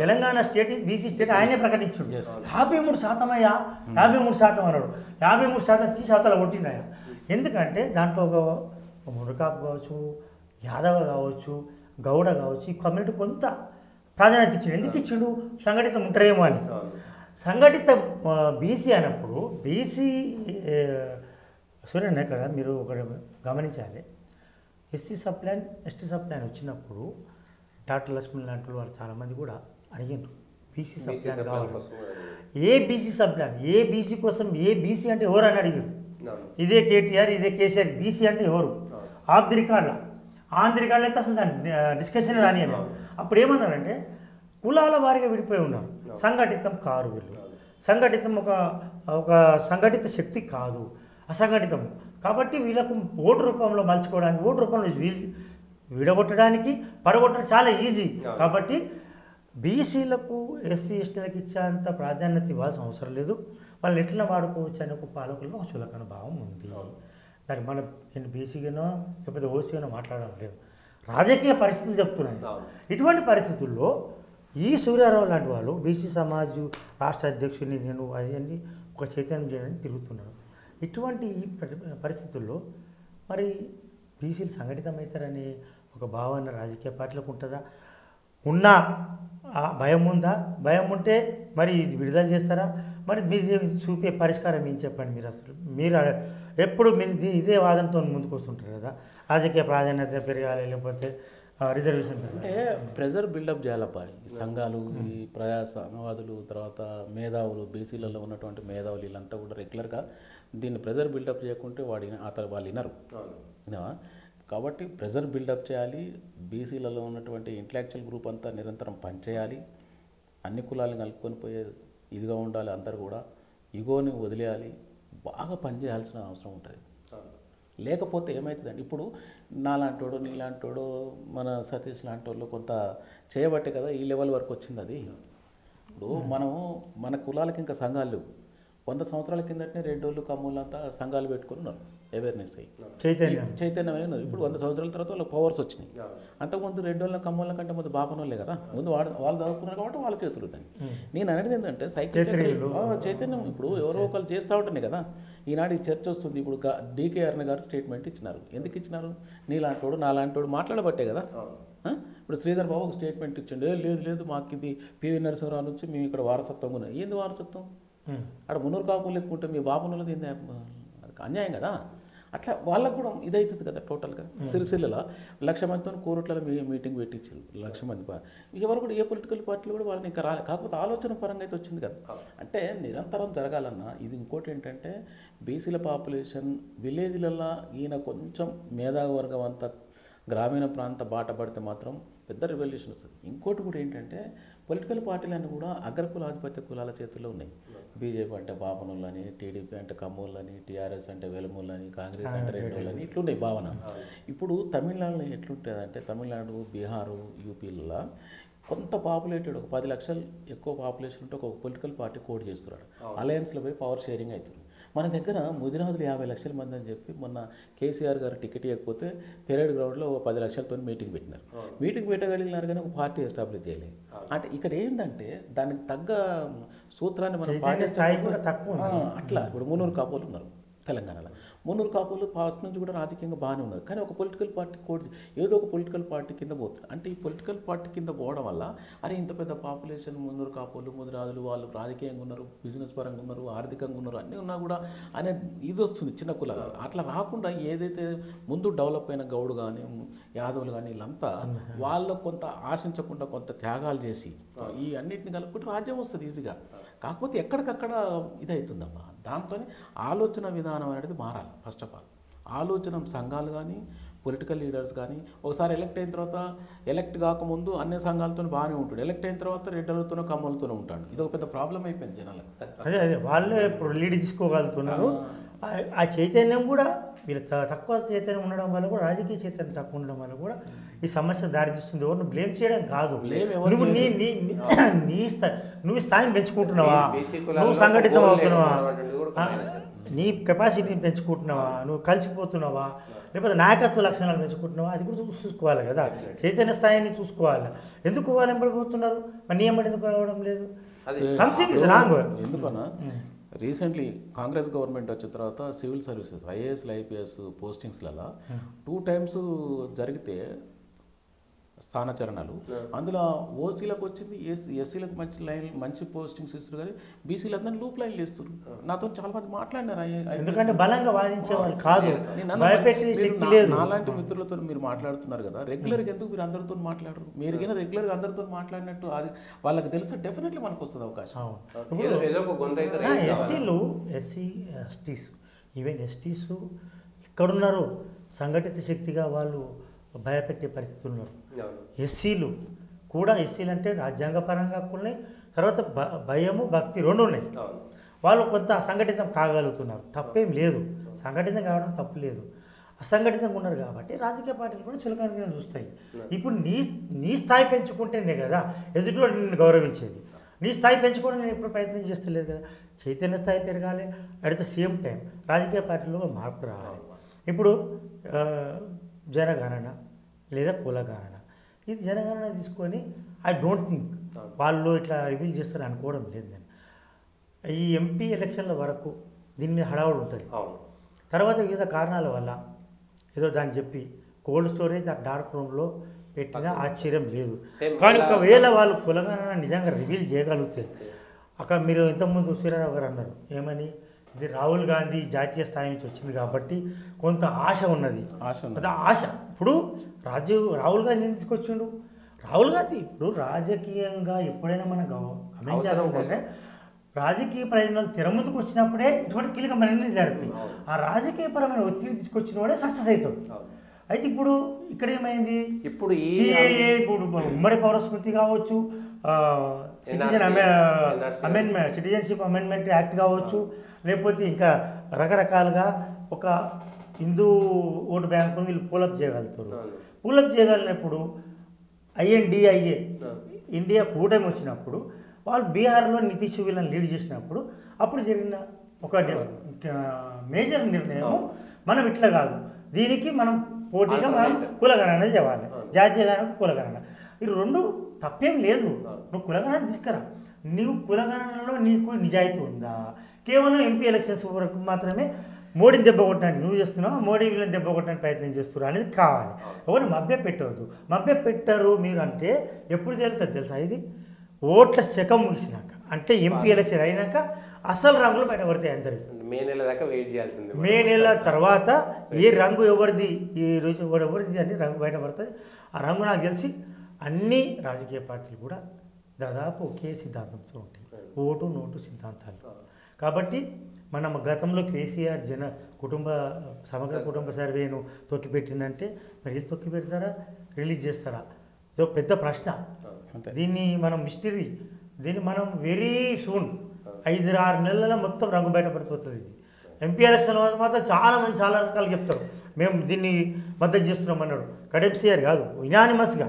తెలంగాణ స్టేట్ ఇది బీసీ స్టేట్ ఆయనే ప్రకటించాడు. 53% అయ్యా, 53% అన్నాడు. 53% తీసి అవతల కొట్టిండయా. ఎందుకంటే దాంట్లో ఒక మురకాపు కావచ్చు, యాదవ కావచ్చు, గౌడ కావచ్చు, ఈ కమ్యూనిటీ కొంత ప్రాధాన్యత ఇచ్చిండు. ఎందుకు ఇచ్చిండు? సంఘటితం ఉంటారేమో అని. సంఘటిత బీసీ అన్నప్పుడు బీసీ సూర్యన్ ఇక్కడ మీరు ఒకటి గమనించాలి. SC sub plan, ST sub plan వచ్చినప్పుడు డాక్టర్ లక్ష్మణ్ లాంటి వాళ్ళు చాలామంది కూడా అడిగారు బీసీ సబ్ ప్లాన్ కావాలి. ఏ బీసీ సబ్ ప్లాన్, ఏ బీసీ కోసం, ఏ బీసీ అంటే ఎవరు అని అడిగారు. ఇదే కేటీఆర్, ఇదే కేసీఆర్. బీసీ అంటే ఎవరు? ఆఫ్ ది రికార్డ్లా, ఆన్ ది రికార్డులో అయితే అసలు దాని డిస్కషన్ రానియలేదు. అప్పుడు ఏమన్నారంటే కులాల వారిగా విడిపోయి ఉన్నారు, సంఘటితం కారు వీళ్ళు. సంఘటితం ఒక సంఘటిత శక్తి కాదు, అసంఘటితం. కాబట్టి వీళ్ళకు ఓటు రూపంలో మలుచుకోవడానికి, ఓటు రూపంలో విడగొట్టడానికి, పడగొట్టడం చాలా ఈజీ. కాబట్టి బీసీలకు, ఎస్సీ ఎస్టీలకు ఇచ్చేంత ప్రాధాన్యత ఇవ్వాల్సిన అవసరం లేదు. వాళ్ళని ఎట్లా వాడుకోవచ్చు అనే ఒక పాలకుల్లో ఒక చులకన భావం ఉంది. దానికి మనం నేను బీసీగానో లేకపోతే ఓసీగానో మాట్లాడడం లేదు, రాజకీయ పరిస్థితులు చెప్తున్నాను. ఇటువంటి పరిస్థితుల్లో ఈ సూర్యారావు లాంటి వాళ్ళు బీసీ సమాజ్ రాష్ట్ర అధ్యక్షుడిని నేను అవన్నీ ఒక చైతన్యం చేయడానికి తిరుగుతున్నాను. ఇటువంటి పరిస్థితుల్లో మరి బీసీలు సంఘటితమవుతారని ఒక భావన రాజకీయ పార్టీలకు ఉంటుందా? ఉన్నా భయం ఉందా? భయం ఉంటే మరి ఇది విడుదల చేస్తారా? మరి మీరు చూపే పరిష్కారం ఏం చెప్పండి. మీరు అసలు మీరు ఎప్పుడు మీరు ఇదే వాదనతో ముందుకు వస్తుంటారు కదా, రాజకీయ ప్రాధాన్యత పెరగాలి లేకపోతే రిజర్వేషన్ అంటే ప్రెజర్ బిల్డప్ చేయాలప్ప. ఈ సంఘాలు, ఈ ప్రజాస్వామ్యవాదులు, తర్వాత మేధావులు, బీసీలలో ఉన్నటువంటి మేధావులు వీళ్ళంతా కూడా రెగ్యులర్గా దీన్ని ప్రెజర్ బిల్డప్ చేయకుంటే వాళ్ళు వినరు. కాబట్టి ప్రెజర్ బిల్డప్ చేయాలి. బీసీలలో ఉన్నటువంటి ఇంటలెక్చువల్ గ్రూప్ అంతా నిరంతరం పనిచేయాలి. అన్ని కులాలను కలుపుకొని పోయే ఇదిగా ఉండాలి. అందరు కూడా ఇగోని వదిలేయాలి, బాగా పనిచేయాల్సిన అవసరం ఉంటుంది. లేకపోతే ఏమవుతుందండి, ఇప్పుడు నాలాంటోడు, నీలాంటోడు, మన సతీష్ లాంటి వాళ్ళు కొంత చేయబట్టే కదా ఈ లెవెల్ వరకు వచ్చింది. అది ఇప్పుడు మన కులాలకి ఇంకా సంఘాలు లేవు. 100 సంవత్సరాల కిందటనే రెడ్డోళ్ళు, కమ్మోళ్ళు అంతా సంఘాలు పెట్టుకుని ఉన్నారు, అవేర్నెస్ అయ్యి చైతన్యం అయి ఉన్నారు. ఇప్పుడు 100 సంవత్సరాల తర్వాత వాళ్ళకి పవర్స్ వచ్చినాయి. అంతకుముందు రెడ్డోళ్ళ, కమ్మోళ్ళ కంటే ముందు బాపనోళ్ళే కదా, ముందు వాళ్ళు చదువుకున్నారు కాబట్టి వాళ్ళ చేతులు ఉన్నాయి. నేను అనేది ఏంటంటే చైతన్యం ఇప్పుడు ఎవరో ఒకరు చేస్తూ ఉంటున్నాయి కదా. ఈనాడు ఈ చర్చ వస్తుంది. ఇప్పుడు డీకేఆర్ని గారు స్టేట్మెంట్ ఇచ్చినారు. ఎందుకు ఇచ్చినారు? నీలాంటోడు, నాలాంటోడు మాట్లాడబట్టే కదా. ఇప్పుడు శ్రీధర్ బాబు ఒక స్టేట్మెంట్ ఇచ్చిండు, లేదు మాకు ఇది పివి నరసింహరావు నుంచి మేము ఇక్కడ వారసత్వం ఉన్నాయి. ఏంది వారసత్వం? అక్కడ మున్నూరు కాపులు ఎక్కుంటే మీ బాబున్నది ఏంది? అన్యాయం కదా. అట్లా వాళ్ళకు కూడా ఇదవుతుంది కదా. టోటల్గా సిరిసిల్లలో 1,00,000 మందితో కోరుట్లలో మీటింగ్ పెట్టించారు. 1,00,000 మంది. ఎవరు కూడా ఏ పొలిటికల్ పార్టీలు కూడా వాళ్ళని ఇంకా రాలేదు. కాకపోతే ఆలోచన పరంగా అయితే వచ్చింది కదా. అంటే నిరంతరం జరగాలన్నా ఇది ఇంకోటి ఏంటంటే బీసీల పాపులేషన్ విలేజ్లలో ఈయన కొంచెం మేధావర్గం అంతా గ్రామీణ ప్రాంత బాట పడితే మాత్రం పెద్ద రెవల్యూషన్ వస్తుంది. ఇంకోటి కూడా ఏంటంటే పొలిటికల్ పార్టీలన్నీ కూడా అగ్రకులాధిపత్య కులాల చేతుల్లో ఉన్నాయి. బీజేపీ అంటే బాపనులని, టీడీపీ అంటే కమ్మోళ్ళని, టీఆర్ఎస్ అంటే వెలుములని, కాంగ్రెస్ అంటే రెండోళ్ళని ఇట్లున్నాయి భావన. ఇప్పుడు తమిళనాడులో ఎట్లుంటుందంటే తమిళనాడు, బీహారు, యూపీలలో కొంత పాపులేటెడ్ ఒక 10 లక్షలు ఎక్కువ పాపులేషన్ ఉంటే ఒక పొలిటికల్ పార్టీ కోడ్ చేస్తున్నాడు. అలయన్స్లో పోయి పవర్ షేరింగ్ అవుతుంది. మన దగ్గర ముదిరాజులు 50 లక్షల మంది అని చెప్పి మొన్న కేసీఆర్ గారు టికెట్ ఇవ్వకపోతే పెరేడ్ గ్రౌండ్లో 10 లక్షలతో మీటింగ్ పెట్టినారు. మీటింగ్ పెట్టగలిగినారు కానీ ఒక పార్టీ ఎస్టాబ్లిష్ చేయలేదు. అంటే ఇక్కడ ఏంటంటే దానికి తగ్గ సూత్రాన్ని మనం అట్లా ఇప్పుడు మున్నూరు కాపోలు ఉన్నారు తెలంగాణలో. మున్నూరు కాపులు ఫస్ట్ నుంచి కూడా రాజకీయంగా బాగానే ఉన్నారు. కానీ ఒక పొలిటికల్ పార్టీ కోడ్ ఏదో ఒక పొలిటికల్ పార్టీ కింద పోతుంది. అంటే ఈ పొలిటికల్ పార్టీ కింద పోవడం వల్ల అరే ఇంత పెద్ద పాపులేషన్ మున్నూరు కాపులు ముదిరాజులు వాళ్ళు రాజకీయంగా ఉన్నారు, బిజినెస్ పరంగా ఉన్నారు, ఆర్థికంగా ఉన్నారు, అన్నీ ఉన్నా కూడా అనే ఇది వస్తుంది చిన్న కులాలు. అట్లా రాకుండా ఏదైతే ముందు డెవలప్ అయిన గౌడు కానీ యాదవులు కానీ వీళ్ళంతా వాళ్ళు కొంత ఆశించకుండా కొంత త్యాగాలు చేసి ఈ అన్నింటిని కలుపుకుంటే రాజ్యం వస్తుంది ఈజీగా. కాకపోతే ఎక్కడికక్కడ ఇది అవుతుందమ్మా. దాంతో ఆలోచన విధానం అనేది మారాలి. ఫస్ట్ ఆఫ్ ఆల్ ఆలోచన సంఘాలు కానీ పొలిటికల్ లీడర్స్ కానీ ఒకసారి ఎలక్ట్ అయిన తర్వాత ఎలక్ట్ కాకముందు అన్ని సంఘాలతో బాగానే ఉంటాడు, ఎలక్ట్ అయిన తర్వాత రెడ్డలతోనో కమ్మలతోనో ఉంటాడు. ఇది ఒక పెద్ద ప్రాబ్లం అయిపోయింది జనాలకు. అదే వాళ్ళే ఇప్పుడు లీడ్ తీసుకోగలుగుతున్నారు. ఆ చైతన్యం కూడా వీళ్ళు తక్కువ చైతన్యం ఉండడం వల్ల కూడా రాజకీయ చైతన్యం తక్కువ ఉండడం వల్ల కూడా ఈ సమస్య దారితీస్తుంది. ఎవరిని బ్లేమ్ చేయడం కాదు. నువ్వు నువ్వు స్థాయిని పెంచుకుంటున్నావా, నువ్వు సంఘటితం అవుతున్నావా, నీ కెపాసిటీని పెంచుకుంటున్నావా, నువ్వు కలిసిపోతున్నావా, లేకపోతే నాయకత్వ లక్షణాలు పెంచుకుంటున్నావా, అది కూడా చూసుకోవాలి కదా. చైతన్య స్థాయిని చూసుకోవాలి. ఎందుకు వాళ్ళు ఎంబడిపోతున్నారు, మరి నీ ఎంబడి ఎందుకు రావడం లేదు? Something is wrong. ఎందుకన్నా రీసెంట్లీ కాంగ్రెస్ గవర్నమెంట్ వచ్చిన తర్వాత సివిల్ సర్వీసెస్ ఐఏఎస్లు ఐపీఎస్ పోస్టింగ్స్లలో 2 times జరిగితే స్థానచరణలు అందులో ఓసీలకు వచ్చింది, ఎస్సీలకు మంచి పోస్టింగ్స్ ఇస్తారు కానీ బీసీలు అందరినీ లూప్ లైన్లు ఇస్తారు. నాతో చాలా మంది మాట్లాడినారు. ఎందుకంటే బలంగా వాదించే వాళ్ళు కాదు, నాలాంటి మిత్రులతో మీరు మాట్లాడుతున్నారు కదా, రెగ్యులర్గా ఎందుకు మీరు అందరితో మాట్లాడరు? మీరు కన్నా రెగ్యులర్గా అందరితో మాట్లాడినట్టు అది వాళ్ళకి తెలిస్తే డెఫినెట్లీ మనకు వస్తుంది అవకాశం. ఎస్సీ ఎస్టీస్ ఈవెన్ ఎస్టీస్ ఎక్కడున్నారు సంఘటిత శక్తిగా వాళ్ళు భయపెట్టే పరిస్థితులు ఉన్నారు. ఎస్సీలు కూడా ఎస్సీలు అంటే రాజ్యాంగపరంగా ఉన్నాయి, తర్వాత భయము భక్తి 2 ఉన్నాయి. వాళ్ళు కొంత అసంఘటితం కాగలుగుతున్నారు, తప్పేం లేదు. సంఘటితం కావడం తప్పు లేదు. అసంఘటితంగా ఉన్నారు కాబట్టి రాజకీయ పార్టీలు కూడా చులకనగా చూస్తాయి. ఇప్పుడు నీ స్థాయి పెంచుకుంటేనే కదా ఎదుటిలో నిన్ను గౌరవించేది. నీ స్థాయి పెంచుకోవడం నేను ఎప్పుడు ప్రయత్నం చేస్తలేదు కదా. చైతన్య స్థాయి పెరగాలి, అట్ ద సేమ్ టైం రాజకీయ పార్టీలో మార్పు రావాలి. ఇప్పుడు జనగణన లేదా కులగణన, ఇది జనగణన తీసుకొని ఐ డోంట్ థింక్ వాళ్ళు ఇట్లా రివీల్ చేస్తారు అనుకోవడం లేదు నేను. ఈ ఎంపీ ఎలక్షన్ల వరకు దీని మీద హడావుడు ఉంటుంది. తర్వాత వివిధ కారణాల వల్ల ఏదో దాన్ని చెప్పి కోల్డ్ స్టోరేజ్ ఆ డార్క్ రూమ్లో పెట్టినా ఆశ్చర్యం లేదు. కానీ ఒకవేళ వాళ్ళు కులగణన నిజంగా రివీల్ చేయగలిగితే, అక్కడ మీరు ఇంతకుముందు సూర్యారావు గారు అన్నారు ఏమని, ఇది రాహుల్ గాంధీ జాతీయ స్థాయి నుంచి వచ్చింది కాబట్టి కొంత ఆశ ఉన్నది. ఆశ ఇప్పుడు రాహుల్ గాంధీ తీసుకొచ్చిండు. రాహుల్ గాంధీ ఇప్పుడు రాజకీయంగా ఎప్పుడైనా మనం గమనించాలంటే రాజకీయ ప్రయోజనాలు తెర ముందుకు వచ్చినప్పుడే ఇటువంటి కీలకమైన నిర్ణయం జరుగుతుంది. ఆ రాజకీయపరమైన ఒత్తిడి తీసుకొచ్చిన వాడే సక్సెస్ అవుతాడు. అయితే ఇప్పుడు ఇక్కడ ఏమైంది, ఇప్పుడు ఇప్పుడు ఉమ్మడి పౌరస్మృతి కావచ్చు, సిటిజన్షిప్ అమెండ్మెంట్ యాక్ట్ కావచ్చు, లేకపోతే ఇంకా రకరకాలుగా ఒక హిందూ ఓటు బ్యాంకును వీళ్ళు పూలప్ చేయగలుగుతారు. పూలప్ చేయగలిగినప్పుడు INDIA ఇండియా కూటమి వచ్చినప్పుడు వాళ్ళు బీహార్లో నితీష్ వీళ్ళని లీడ్ చేసినప్పుడు అప్పుడు జరిగిన ఒక మేజర్ నిర్ణయం, మనం ఇట్లా కాదు, దీనికి మనం పోటీగా మనం కులగణన చేయాలి, జాతీయ గణన కులగణన. ఈ 2 తప్పేం లేదు. నువ్వు కులగణన తీసుకురా, నీవు కులగణనలో నీకు నిజాయితీ ఉందా? కేవలం ఎంపీ ఎలక్షన్స్ వరకు మాత్రమే మోడీని దెబ్బ కొట్టడానికి నువ్వు చేస్తున్నావు, మోడీ వీళ్ళని దెబ్బ కొట్టడానికి ప్రయత్నం చేస్తున్నారు అనేది కావాలి. ఎవరు మభ్య పెట్టవద్దు. మభ్య పెట్టరు మీరు అంటే ఎప్పుడు తెలుస్తుంది తెలుసా? ఇది ఓట్ల శకం ముగిసినాక, అంటే ఎంపీ ఎలక్షన్ అయినాక అసలు రంగులు బయటపడతాయి అందరికి. మే నెల దాకా వెయిట్ చేయాల్సింది. మే నెల తర్వాత ఏ రంగు ఎవరిది, ఈ రోజు ఎవరిది అని రంగు బయటపడుతుంది. ఆ రంగు నాకు తెలిసి అన్ని రాజకీయ పార్టీలు కూడా దాదాపు ఒకే సిద్ధాంతంతో ఉంటాయి, ఓటు నోటు సిద్ధాంతాలు. కాబట్టి మనం గతంలో కేసీఆర్ సమగ్ర కుటుంబ సర్వేను తొక్కిపెట్టిందంటే మరి వీళ్ళు తొక్కి పెడతారా, రిలీజ్ చేస్తారా? ఇదో పెద్ద ప్రశ్న. అంతే. దీన్ని మనం మిస్టరీ, దీన్ని మనం వెరీ సూన్ 5-6 నెలల మొత్తం రంగు బయటపడిపోతుంది. ఇది ఎంపీ ఎలక్షన్ మాత్రం చాలా మంది చాలా రకాలు చెప్తారు, మేము దీన్ని మద్దతు చేస్తున్నాం అన్నాడు. కడెం సిఆర్ కాదు, యునానిమస్గా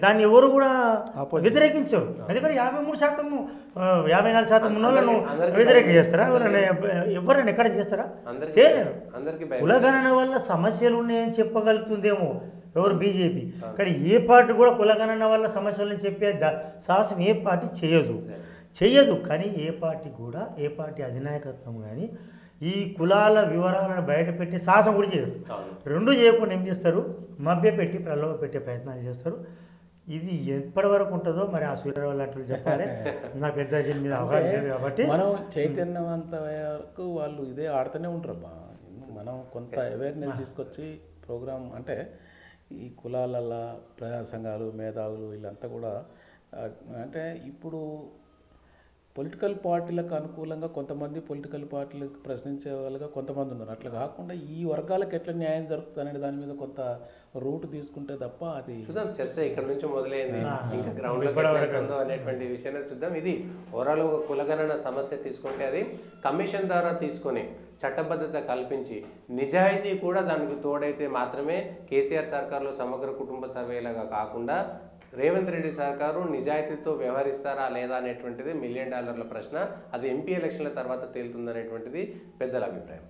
దాన్ని ఎవరు కూడా వ్యతిరేకించరు. ఎందుకంటే 53%, 54% ఉన్న వాళ్ళను వ్యతిరేకం చేస్తారా? ఎవరైనా ఎక్కడ చేస్తారా? చేయలేరు. కులగణన వల్ల సమస్యలు ఉన్నాయని చెప్పగలుగుతుందేమో ఎవరు, బీజేపీ. కానీ ఏ పార్టీ కూడా కులగణన వల్ల సమస్యలను చెప్పే సాహసం ఏ పార్టీ చేయదు. కానీ ఏ పార్టీ కూడా, ఏ పార్టీ అధినాయకత్వం కానీ ఈ కులాల వివరాలను బయటపెట్టే సాహసం కూడా చేయరు. రెండు చేయకుండా ఏం చేస్తారు, మభ్యపెట్టి ప్రలోభ పెట్టే ప్రయత్నాలు చేస్తారు. ఇది ఎప్పటి వరకు ఉంటుందో మరి ఆ సూర్యరావు లాంటి చెప్పాలి. నా పెద్ద మీద అవగాహన లేదు కాబట్టి మనం చైతన్యవంత వరకు వాళ్ళు ఇదే ఆడుతూనే ఉంటారు. మనం కొంత అవేర్నెస్ తీసుకొచ్చి ప్రోగ్రామ్ అంటే ఈ కులాల ప్రజా సంఘాలు, మేధావులు వీళ్ళంతా కూడా అంటే ఇప్పుడు పొలిటికల్ పార్టీలకు అనుకూలంగా కొంతమంది, పొలిటికల్ పార్టీలకు ప్రశ్నించే వాళ్ళుగా కొంతమంది ఉన్నారు. అట్లా కాకుండా ఈ వర్గాలకు ఎట్లా న్యాయం జరుగుతుంది అనే దాని మీద కొంత రూట్ తీసుకుంటే తప్ప అది చూద్దాం. చర్చ ఇక్కడ నుంచి మొదలైంది, ఇంకా గ్రౌండ్లో ఉందో అనేటువంటి విషయాన్ని చూద్దాం. ఇది ఓవరాల్ ఒక కులగణన సమస్య తీసుకుంటే అది కమిషన్ ద్వారా తీసుకొని చట్టబద్ధత కల్పించి నిజాయితీ కూడా దానికి తోడైతే మాత్రమే కేసీఆర్ సర్కార్లో సమగ్ర కుటుంబ సర్వేలాగా కాకుండా రేవంత్ రెడ్డి సర్కారు నిజాయితీతో వ్యవహరిస్తారా లేదా అనేటువంటిది $1 మిలియన్ ప్రశ్న. అది ఎంపీ ఎలక్షన్ల తర్వాత తేలుతుందనేటువంటిది పెద్దల అభిప్రాయం.